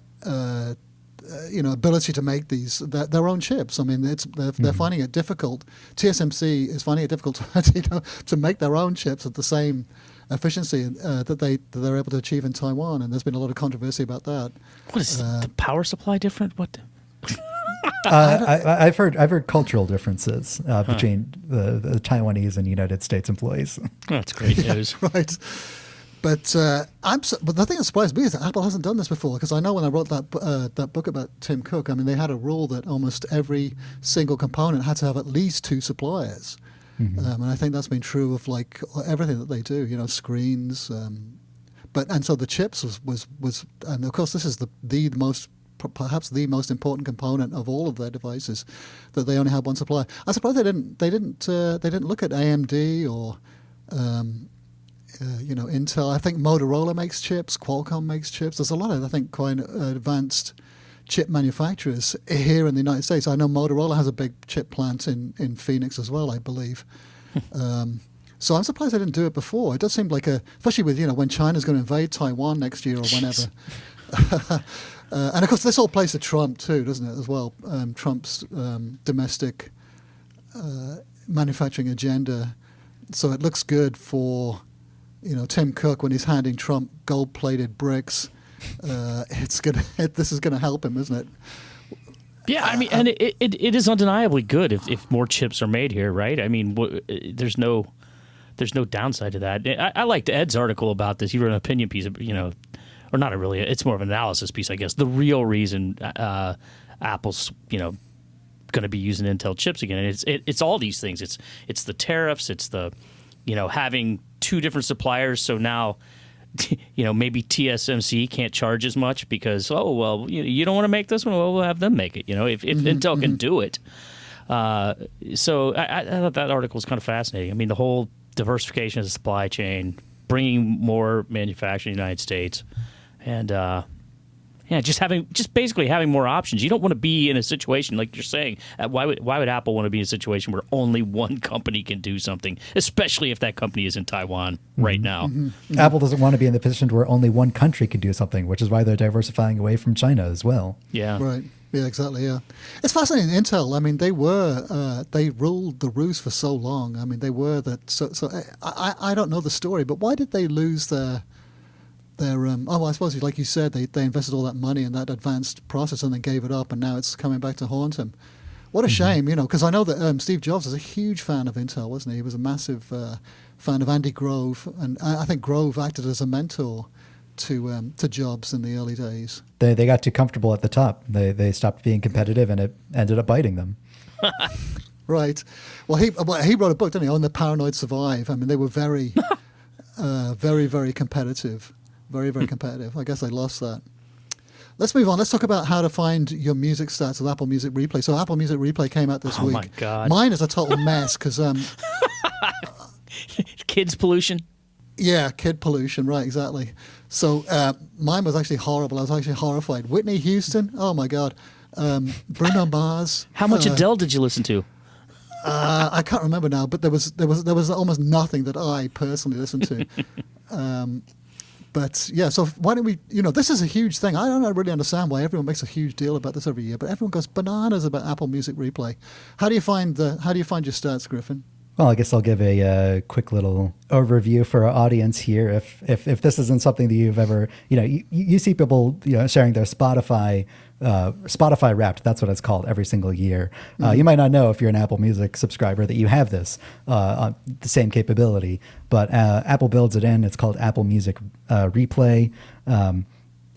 ability to make their own chips. I mean, they're finding it difficult. TSMC is finding it difficult to make their own chips at the same efficiency that they're able to achieve in Taiwan, and there's been a lot of controversy about that. What is the power supply different? What? I've heard cultural differences between the Taiwanese and United States employees. That's great news, right? But but the thing that surprised me is that Apple hasn't done this before, because I know when I wrote that book about Tim Cook, I mean, they had a rule that almost every single component had to have at least 2 suppliers. And I think that's been true of like everything that they do, screens. And so the chips was and of course this is perhaps the most important component of all of their devices, that they only have one supplier. I'm surprised they didn't look at AMD or Intel. I think Motorola makes chips, Qualcomm makes chips. There's a lot of, I think, quite advanced chip manufacturers here in the United States. I know Motorola has a big chip plant in Phoenix as well, I believe. So I'm surprised they didn't do it before. It does seem like especially with, when China's going to invade Taiwan next year or whenever. And of course, this all plays to Trump too, doesn't it, as well? Trump's domestic manufacturing agenda. So it looks good for, Tim Cook when he's handing Trump gold-plated bricks. This is going to help him, isn't it? Yeah, I mean, and it is undeniably good if more chips are made here, right? I mean, there's no downside to that. I liked Ed's article about this. He wrote an opinion piece, or not really. It's more of an analysis piece, I guess. The real reason Apple's going to be using Intel chips again, and it's all these things. It's the tariffs. It's the having 2 different suppliers. So now, maybe TSMC can't charge as much because, you don't want to make this one? Well, we'll have them make it, if Intel can do it. So I thought that article was kind of fascinating. I mean, the whole diversification of the supply chain, bringing more manufacturing in the United States, and just basically having more options. You don't want to be in a situation like you're saying. Why would Apple want to be in a situation where only one company can do something, especially if that company is in Taiwan right now? Apple doesn't want to be in the position where only one country can do something, which is why they're diversifying away from China as well. Yeah. Right. Yeah, exactly. Yeah, it's fascinating. Intel. I mean, they ruled the roost for so long. I mean, they were that. So I don't know the story, but why did they lose their I suppose, like you said, they invested all that money in that advanced process and then gave it up, and now it's coming back to haunt them. What a shame, because I know that Steve Jobs was a huge fan of Intel, wasn't he? He was a massive fan of Andy Grove, and I think Grove acted as a mentor to Jobs in the early days. They got too comfortable at the top. They stopped being competitive, and it ended up biting them. Right. Well, he wrote a book, didn't he, on The Paranoid Survive. I mean, they were very, very, very competitive. Very, very competitive. I guess they lost that. Let's move on. Let's talk about how to find your music stats with Apple Music Replay. So Apple Music Replay came out this week. Oh, my God. Mine is a total mess because... kids pollution? Yeah, kid pollution. Right, exactly. So mine was actually horrible. I was actually horrified. Whitney Houston. Oh, my God. Bruno Mars. How much Adele did you listen to? I can't remember now, but there was almost nothing that I personally listened to. But yeah, so why don't we? This is a huge thing. I don't really understand why everyone makes a huge deal about this every year, but everyone goes bananas about Apple Music Replay. How do you find your stats, Griffin? Well, I guess I'll give a quick little overview for our audience here. If this isn't something that you've ever, you see people, sharing their Spotify Wrapped. That's what it's called every single year. You might not know if you're an Apple Music subscriber that you have this the same capability, but Apple builds it in. It's called Apple Music Replay.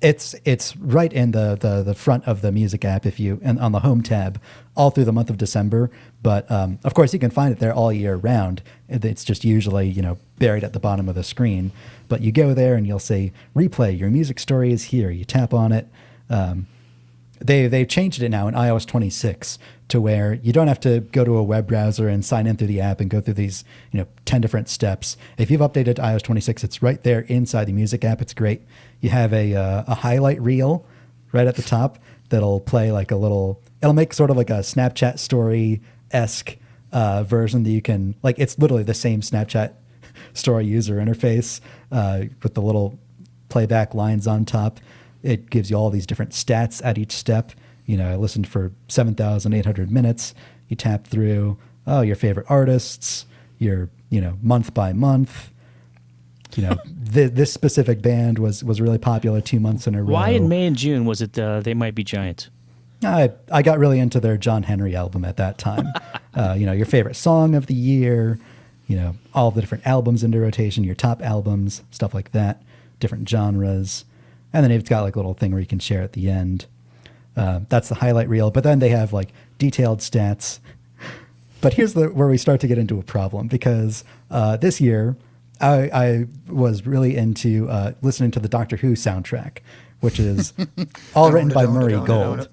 It's right in the front of the music app and on the home tab all through the month of December. But of course, you can find it there all year round. It's just usually buried at the bottom of the screen. But you go there and you'll say replay. Your music story is here. You tap on it. They've changed it now in iOS 26 to where you don't have to go to a web browser and sign in through the app and go through these 10 different steps. If you've updated to iOS 26, it's right there inside the music app. It's great. You have a highlight reel right at the top that'll play like it'll make sort of like a Snapchat story-esque version that you can, like, it's literally the same Snapchat story user interface with the little playback lines on top. It gives you all these different stats at each step. I listened for 7,800 minutes. You tap through, your favorite artists, your, month by month. This specific band was really popular 2 months in a row. Why in May and June was it They Might Be Giants? I got really into their John Henry album at that time. Your favorite song of the year, all the different albums into rotation, your top albums, stuff like that, different genres. And then it's got like a little thing where you can share at the end. That's the highlight reel. But then they have like detailed stats. But here's where we start to get into a problem, because this year I was really into listening to the Doctor Who soundtrack, which is all written by Murray Gold.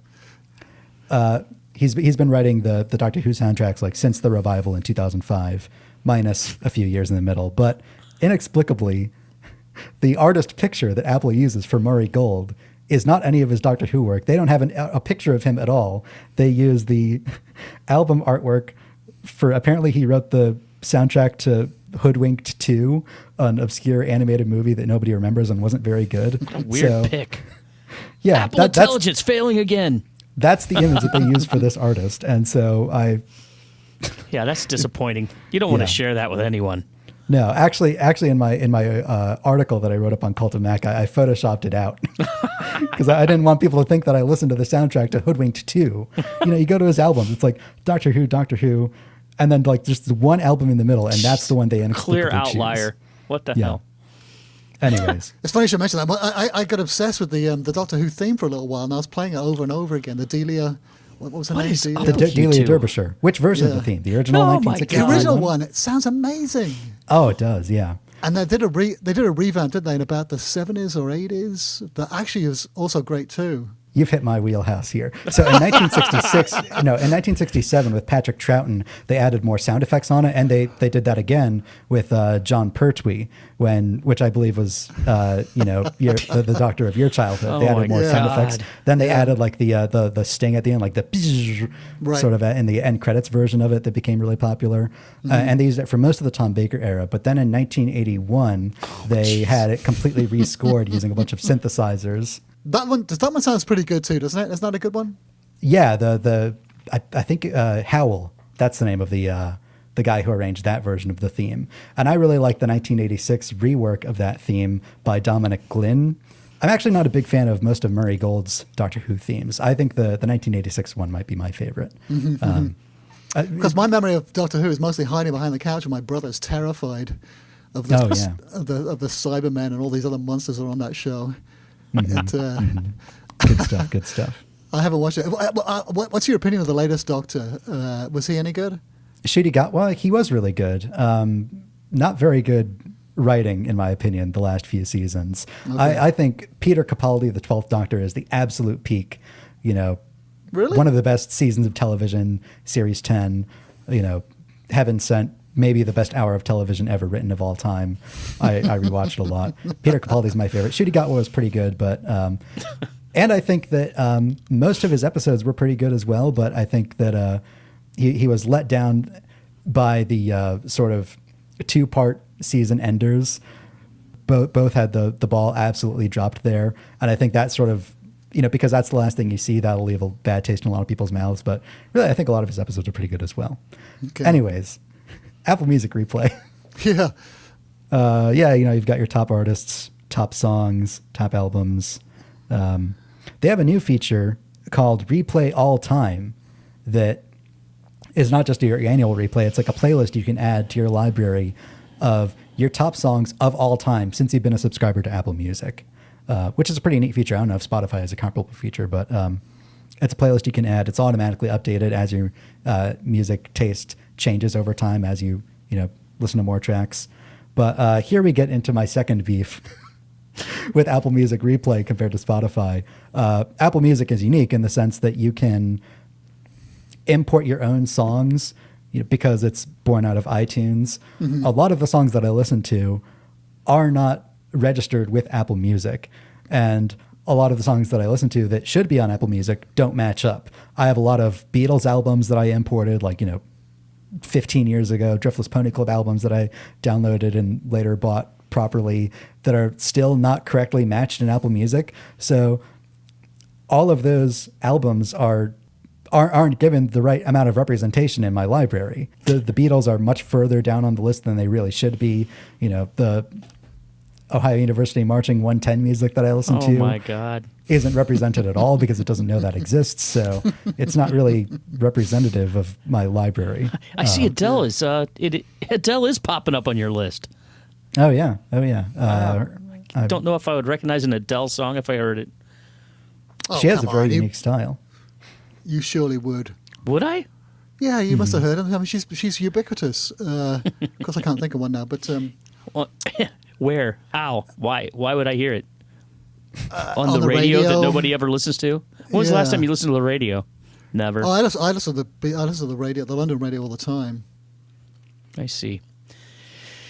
He's been writing the Doctor Who soundtracks like since the revival in 2005, minus a few years in the middle. But inexplicably, the artist picture that Apple uses for Murray Gold is not any of his Doctor Who work. They don't have a picture of him at all. They use the album artwork for, apparently he wrote the soundtrack to Hoodwinked 2, an obscure animated movie that nobody remembers and wasn't very good. Weird pick. Yeah, Apple Intelligence failing again. That's the image that they use for this artist. And so Yeah, that's disappointing. You don't want to share that with anyone. No, actually, in my article that I wrote up on Cult of Mac, I photoshopped it out because I didn't want people to think that I listened to the soundtrack to Hoodwinked 2. You go to his albums, it's like Doctor Who, and then like just one album in the middle, and that's the one they inexplicably Clear outlier. choose. What the hell? Anyways, It's funny you should mention that. I got obsessed with the Doctor Who theme for a little while, and I was playing it over and over again. The Delia, what was her name? is Delia? the Who Delia too? Derbyshire. Which version of the theme? The original Oh my 1965 The original one? one. It sounds amazing. Oh, it does. Yeah. And they did a revamp, didn't they, in about the 70s or 80s? That actually is also great too. You've hit my wheelhouse here. So in 1967 with Patrick Troughton, they added more sound effects on it, and they did that again with John Pertwee, which I believe was the doctor of your childhood. They added more sound effects. Then they added like the sting at the end, like the sort of in the end credits version of it that became really popular, and they used it for most of the Tom Baker era. But then in 1981, they had it completely rescored using a bunch of synthesizers. That one sounds pretty good too, doesn't it? Isn't that a good one? Yeah, I think Howell. That's the name of the guy who arranged that version of the theme. And I really like the 1986 rework of that theme by Dominic Glynn. I'm actually not a big fan of most of Murray Gold's Doctor Who themes. I think the 1986 one might be my favorite. Because my memory of Doctor Who is mostly hiding behind the couch, and my brother's terrified of the Cybermen and all these other monsters that are on that show. Good stuff. I haven't watched it. What's your opinion of the latest Doctor? Was he any good? Ncuti Gatwa, he was really good. Not very good writing, in my opinion, the last few seasons. Okay. I think Peter Capaldi, the 12th Doctor, is the absolute peak. Really? One of the best seasons of television, Series 10. Heaven Sent, maybe the best hour of television ever written of all time. I rewatched it a lot. Peter Capaldi's my favorite. Ncuti Gatwa was pretty good, but and I think that most of his episodes were pretty good as well. But I think that he was let down by the sort of 2-part season enders. Both had the ball absolutely dropped there, and I think that sort of because that's the last thing you see, that'll leave a bad taste in a lot of people's mouths. But really, I think a lot of his episodes are pretty good as well. Okay. Anyways. Apple Music Replay. Yeah. Yeah, you've got your top artists, top songs, top albums. They have a new feature called Replay All Time that is not just your annual replay. It's like a playlist you can add to your library of your top songs of all time since you've been a subscriber to Apple Music, which is a pretty neat feature. I don't know if Spotify has a comparable feature, but it's a playlist you can add. It's automatically updated as your music taste changes over time as you listen to more tracks. But here we get into my second beef with Apple Music Replay compared to Spotify. Apple Music is unique in the sense that you can import your own songs because it's born out of iTunes. Mm-hmm. A lot of the songs that I listen to are not registered with Apple Music. And a lot of the songs that I listen to that should be on Apple Music don't match up. I have a lot of Beatles albums that I imported, 15 years ago, Driftless Pony Club albums that I downloaded and later bought properly that are still not correctly matched in Apple Music. So all of those albums aren't given the right amount of representation in my library. The Beatles are much further down on the list than they really should be. The Ohio University Marching 110 music that I listen to. Oh my God. Isn't represented at all because it doesn't know that exists. So it's not really representative of my library. I see Adele is Adele is popping up on your list. Oh yeah. I don't know if I would recognize an Adele song if I heard it. Oh, she has a come very on. unique style. You surely would. Would I? Yeah, you must have heard of her. I mean, she's ubiquitous. Of course, I can't think of one now, but Well, where? How? Why? Why would I hear it? On the radio that nobody ever listens to? When was the last time you listened to the radio? Never. Oh, I listen to the radio, the London radio, all the time. I see.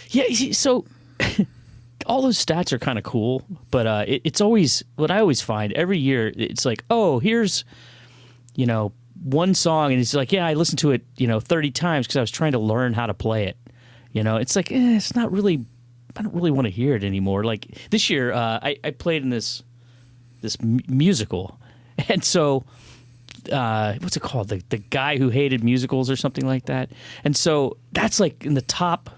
Yeah, you see, so all those stats are kind of cool, but it's always what I always find every year. It's like, oh, here's one song, and it's like, yeah, I listened to it 30 times because I was trying to learn how to play it. It's like it's not really. I don't really want to hear it anymore. Like this year, I played in this musical, and so what's it called? The guy who hated musicals or something like that. And so that's like in the top.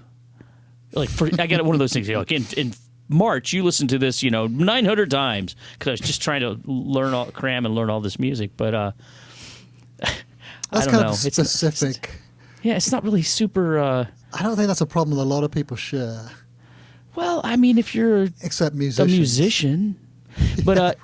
Like I got one of those things. Like in March, you listened to this 900 times because I was just trying to cram and learn all this music. But That's I don't kind know. of specific. It's not really super. I don't think that's a problem that a lot of people share. Well, I mean, if you're except a musicians. musician, but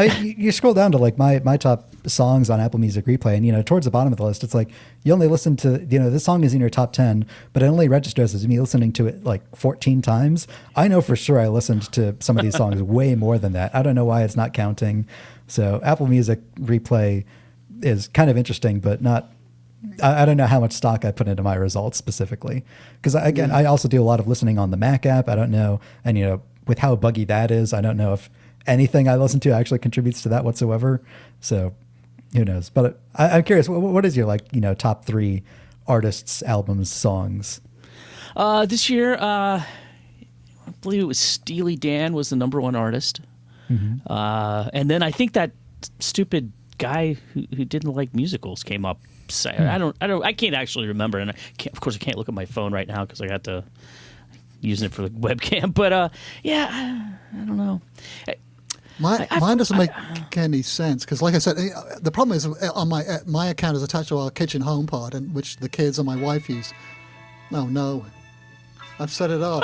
you scroll down to like my top songs on Apple Music Replay, and towards the bottom of the list, it's like you only listen to this song is in your top 10, but it only registers as me listening to it like 14 times. I know for sure I listened to some of these songs way more than that. I don't know why it's not counting. So Apple Music Replay is kind of interesting, but not. I don't know how much stock I put into my results specifically, because I also do a lot of listening on the Mac app. I don't know, and with how buggy that is, I don't know if anything I listen to actually contributes to that whatsoever. So who knows? But I'm curious, what is your top 3 artists, albums, songs? This year, I believe it was Steely Dan was the number 1 artist, and then I think that stupid guy who didn't like musicals came up. I can't actually remember, and of course I can't look at my phone right now because I got to using it for the webcam. But I don't know. Mine doesn't make any sense because, like I said, the problem is on my account is attached to our kitchen home pod, and which the kids and my wife use. Oh no, I've set it up.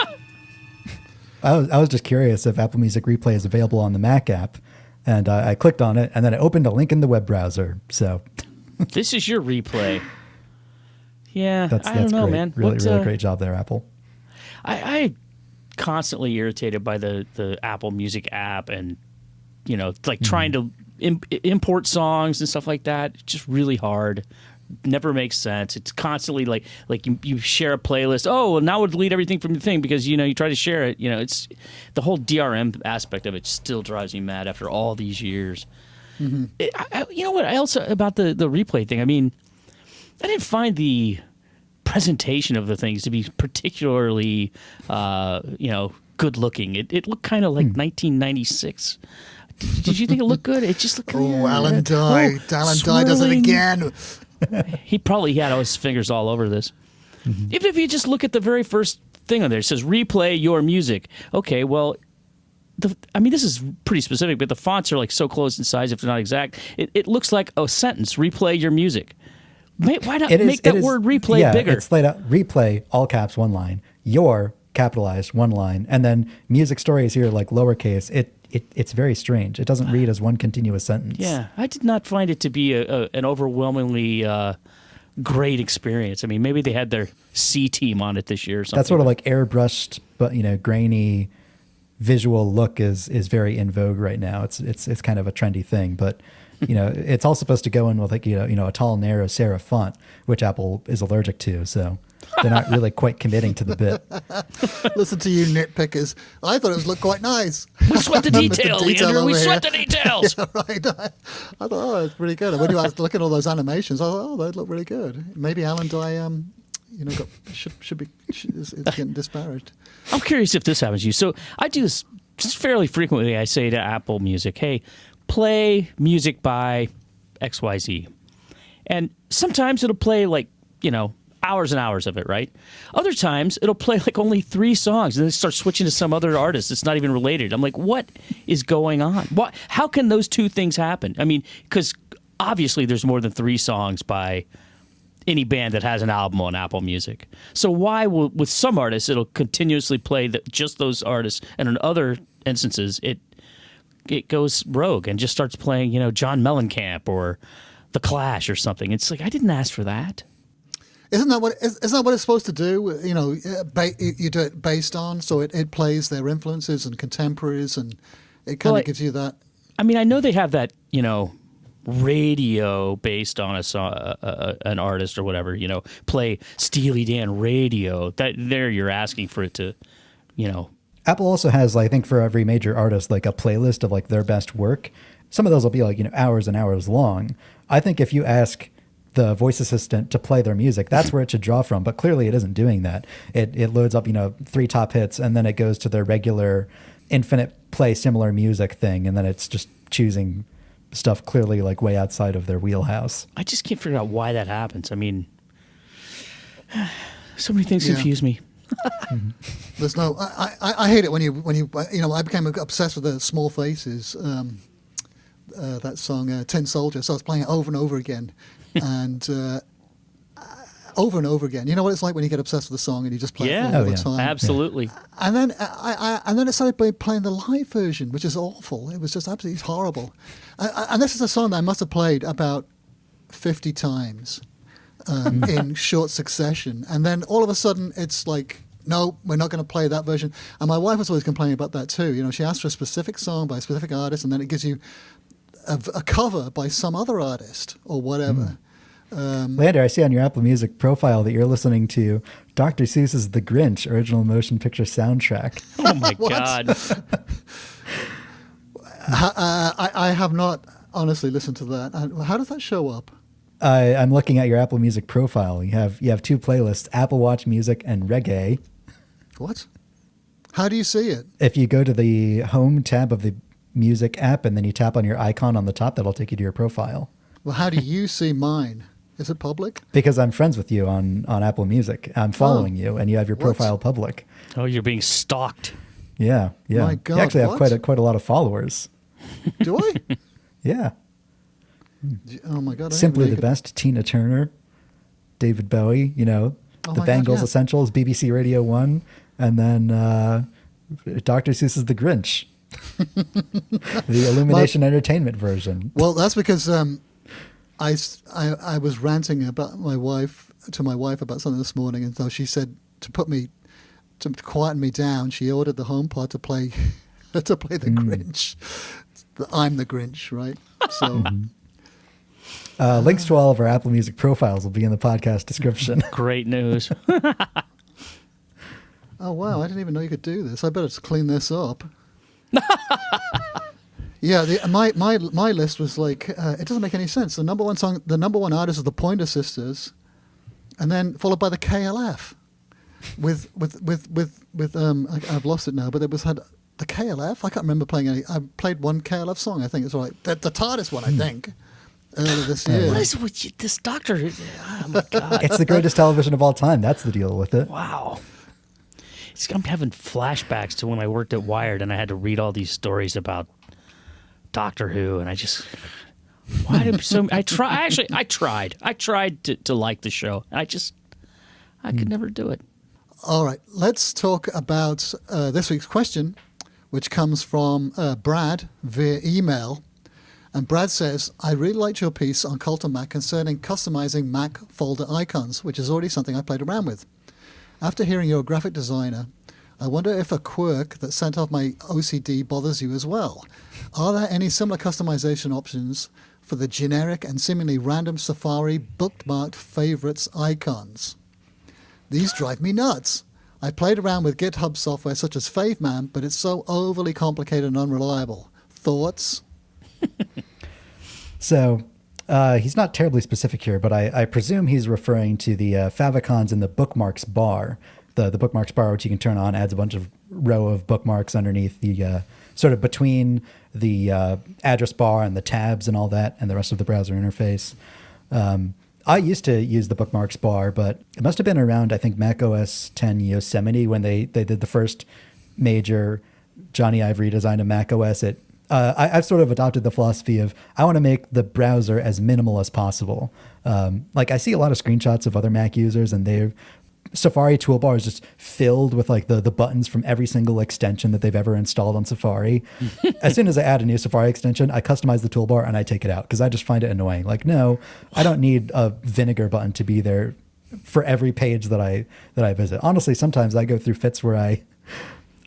I was just curious if Apple Music Replay is available on the Mac app, and I clicked on it, and then it opened a link in the web browser. So. This is your replay. Yeah, that's I don't know, great. man. Really great job there, Apple. I constantly irritated by the Apple Music app, and trying to import songs and stuff like that. It's just really hard. Never makes sense. It's constantly like you share a playlist. Oh, well, now we'll delete everything from the thing because you try to share it. It's the whole DRM aspect of it still drives me mad after all these years. Mm-hmm. You know what? I also about the replay thing. I mean, I didn't find the presentation of the things to be particularly, good looking. It looked kind of like 1996. Did you think it looked good? It just looked. Oh, Alan Dye! Alan Dye does it again. He probably had his fingers all over this. Even if you just look at the very first thing on there, it says replay your music. Okay, well, this is pretty specific, but the fonts are like so close in size, if they're not exact. It looks like a sentence, replay your music. Why not make that word replay bigger? It's laid out, replay, all caps, one line, your, capitalized, one line, and then music story is here like lowercase. It's very strange. It doesn't read as one continuous sentence. Yeah, I did not find it to be an overwhelmingly great experience. I mean, maybe they had their C team on it this year or something. That sort of like airbrushed, but grainy visual look is very in vogue right now. It's kind of a trendy thing, but it's all supposed to go in with like a tall, narrow serif font, which Apple is allergic to. So they're not really quite committing to the bit. Listen to you nitpickers. I thought it looked quite nice. We sweat the detail, Andrew. We sweat the details. Yeah, right. I thought, it's pretty good. When you was looking at all those animations, I thought, they look really good. Maybe Alan Dye, is getting disparaged. I'm curious if this happens to you. So I do this just fairly frequently. I say to Apple Music, hey, play music by XYZ. And sometimes it'll play like, hours and hours of it, right? Other times it'll play like only 3 songs and then start switching to some other artist that's not even related. I'm like, what is going on? How can those two things happen? I mean, because obviously there's more than 3 songs by any band that has an album on Apple Music. So why with some artists it'll continuously play just those artists, and in other instances it goes rogue and just starts playing John Mellencamp or The Clash or something. It's like, I didn't ask for that. Isn't that what it's supposed to do? You do it based on, so it plays their influences and contemporaries, and it kind of gives you that. I mean, I know they have that radio based on an artist or whatever, play Steely Dan radio. That there you're asking for it to, Apple also has, I think, for every major artist, like a playlist of like their best work. Some of those will be like, hours and hours long. I think if you ask the voice assistant to play their music, that's where it should draw from. But clearly it isn't doing that. It loads up, 3 top hits, and then it goes to their regular infinite play similar music thing. And then it's just choosing stuff clearly like way outside of their wheelhouse. I just can't figure out why that happens. I mean, so many things confuse me. There's no. I hate it when you I became obsessed with the Small Faces, that song Tin Soldier. So I was playing it over and over again, and over and over again. You know what it's like when you get obsessed with a song and you just play it all the time. Absolutely. Yeah. And then it started playing the live version, which is awful. It was just absolutely horrible. And this is a song that I must have played about 50 times in short succession. And then all of a sudden it's like, no, we're not going to play that version. And my wife was always complaining about that too. She asked for a specific song by a specific artist, and then it gives you a cover by some other artist or whatever. Lander, I see on your Apple Music profile that you're listening to Dr. Seuss's The Grinch original motion picture soundtrack. Oh my God. I have not honestly listened to that. How does that show up? I'm looking at your Apple Music profile. You have 2 playlists, Apple Watch Music and Reggae. What? How do you see it? If you go to the home tab of the music app and then you tap on your icon on the top, that'll take you to your profile. Well, how do you see mine? Is it public? Because I'm friends with you on Apple Music. I'm following you, and you have your profile public. Oh, you're being stalked. Yeah. My God, you actually have quite a lot of followers. Do I? Yeah. Oh my God! Simply the Best, Tina Turner, David Bowie. The Bangles Essentials, BBC Radio 1, and then Dr. Seuss's The Grinch, the Illumination Entertainment version. Well, that's because I was ranting about my wife about something this morning, and so she said to quieten me down, she ordered the HomePod to play the Grinch. I'm the Grinch, right? So. Links to all of our Apple Music profiles will be in the podcast description. Great news. Oh, wow. I didn't even know you could do this. I better just clean this up. Yeah, my list was like, it doesn't make any sense. The number one artist is the Pointer Sisters, and then followed by the KLF with I've lost it now, but it had the KLF. I can't remember playing any. I played one KLF song, I think. It's right. The TARDIS one, I think. earlier this year. What is with you, this doctor? Oh my God. It's the greatest television of all time. That's the deal with it. Wow. I'm having flashbacks to when I worked at Wired and I had to read all these stories about Doctor Who, and I just I tried to like the show. I could never do it. All right, let's talk about this week's question, which comes from Brad via email. And Brad says, I really liked your piece on Cult of Mac concerning customizing Mac folder icons, which is already something I played around with. After hearing you're a graphic designer, I wonder if a quirk that sent off my OCD bothers you as well. Are there any similar customization options for the generic and seemingly random Safari bookmarked favorites icons? These drive me nuts. I played around with GitHub software such as Faveman, but it's so overly complicated and unreliable. Thoughts? So he's not terribly specific here, but I presume he's referring to the favicons in the bookmarks bar. The bookmarks bar, which you can turn on, adds a bunch of row of bookmarks underneath the sort of between the address bar and the tabs and all that and the rest of the browser interface. I used to use the bookmarks bar, but it must have been around, I think, Mac OS 10 Yosemite when they did the first major Johnny Ive redesign of Mac OS. I've sort of adopted the philosophy of I want to make the browser as minimal as possible. Like I see a lot of screenshots of other Mac users, and their Safari toolbar is just filled with like the buttons from every single extension that they've ever installed on Safari. As soon as I add a new Safari extension, I customize the toolbar and I take it out because I just find it annoying. Like, no, I don't need a vinegar button to be there for every page that I visit. Honestly, sometimes I go through fits where I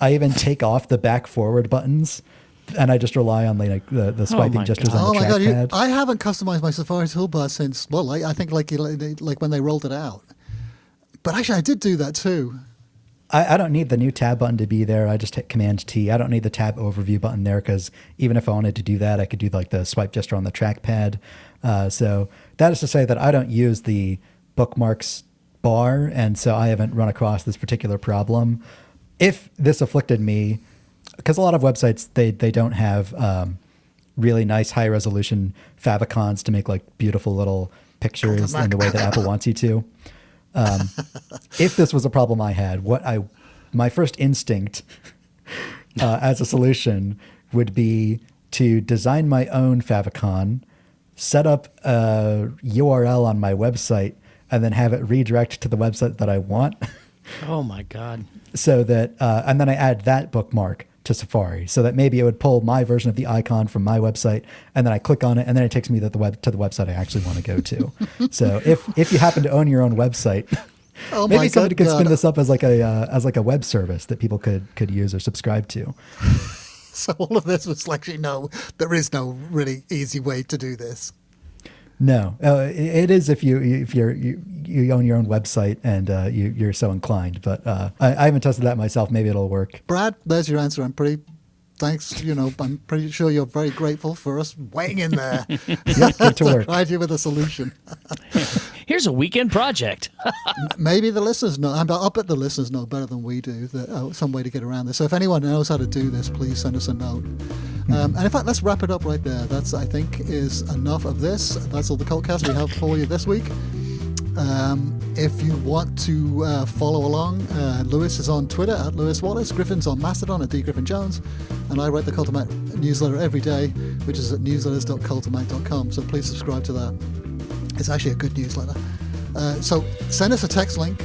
even take off the back forward buttons. And I just rely on the swiping gestures on the trackpad. I haven't customized my Safari toolbar since, well, I think like when they rolled it out. But actually, I did do that too. I don't need the new tab button to be there. I just hit Command-T. I don't need the tab overview button there because even if I wanted to do that, I could do like the swipe gesture on the trackpad. So that is to say that I don't use the bookmarks bar, and so I haven't run across this particular problem. If this afflicted me, because a lot of websites, they don't have really nice high resolution favicons to make like beautiful little pictures in the way that Apple wants you to. If this was a problem I had, my first instinct as a solution would be to design my own favicon, set up a URL on my website, and then have it redirect to the website that I want. Oh my God. So that, and then I add that bookmark to Safari so that maybe it would pull my version of the icon from my website, and then I click on it, and then it takes me to the website I actually want to go to. So if you happen to own your own website, maybe somebody could spin this up as like a web service that people could use or subscribe to. So all of this was actually there is no really easy way to do this. No, it is if you own your own website and you're so inclined. But I haven't tested that myself. Maybe it'll work. Brad, there's your answer. I'm pretty sure you're very grateful for us weighing in there. Yep, get to work. Provide you with a solution. Here's a weekend project. Maybe the listeners know. I'll bet the listeners know better than we do some way to get around this. So if anyone knows how to do this, please send us a note. And in fact, let's wrap it up right there. That's, I think, is enough of this. That's all the CultCast we have for you this week. If you want to follow along, Lewis is on Twitter at Lewis Wallace, Griffin's on Mastodon at DGriffinJones, and I write the Cult of Mac newsletter every day, which is at newsletters.cultofmac.com, so please subscribe to that. It's actually a good newsletter. So send us a text link.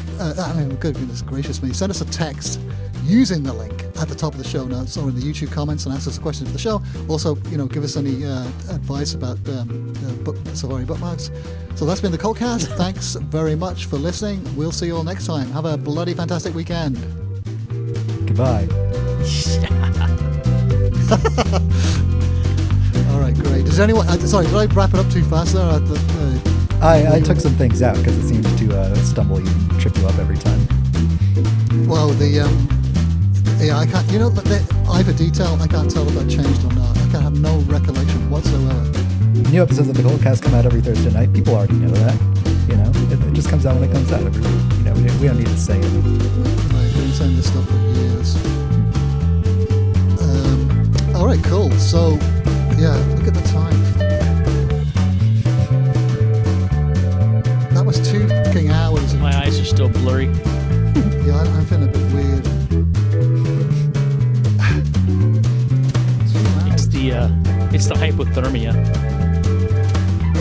Goodness gracious me. Send us a text using the link at the top of the show notes or in the YouTube comments and ask us a question for the show. Also, give us any advice about Safari bookmarks. So that's been the CultCast. Thanks very much for listening. We'll see you all next time. Have a bloody fantastic weekend. Goodbye. All right, great. Does anyone? Sorry, did I wrap it up too fast there? I took some things out because it seems to stumble you and trip you up every time. Well, I can't. Either detail, I can't tell if that changed or not. I can have no recollection whatsoever. New episodes of the CultCast come out every Thursday night. People already know that. It just comes out when it comes out. We don't need to say it. Right, we've been saying this stuff for years. All right, cool. So, yeah, look at the time. are still blurry. Yeah, I'm feeling a bit weird. It's the hypothermia.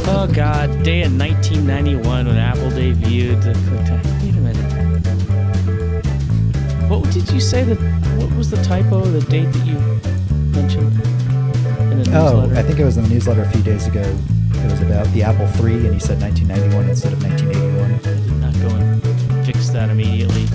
Oh God, day in 1991 when Apple debuted. Wait a minute. What did you say? What was the typo? The date that you mentioned in the newsletter? I think it was in the newsletter a few days ago. It was about the Apple III, and you said 1991 instead of 1981. I did not go and fix that immediately.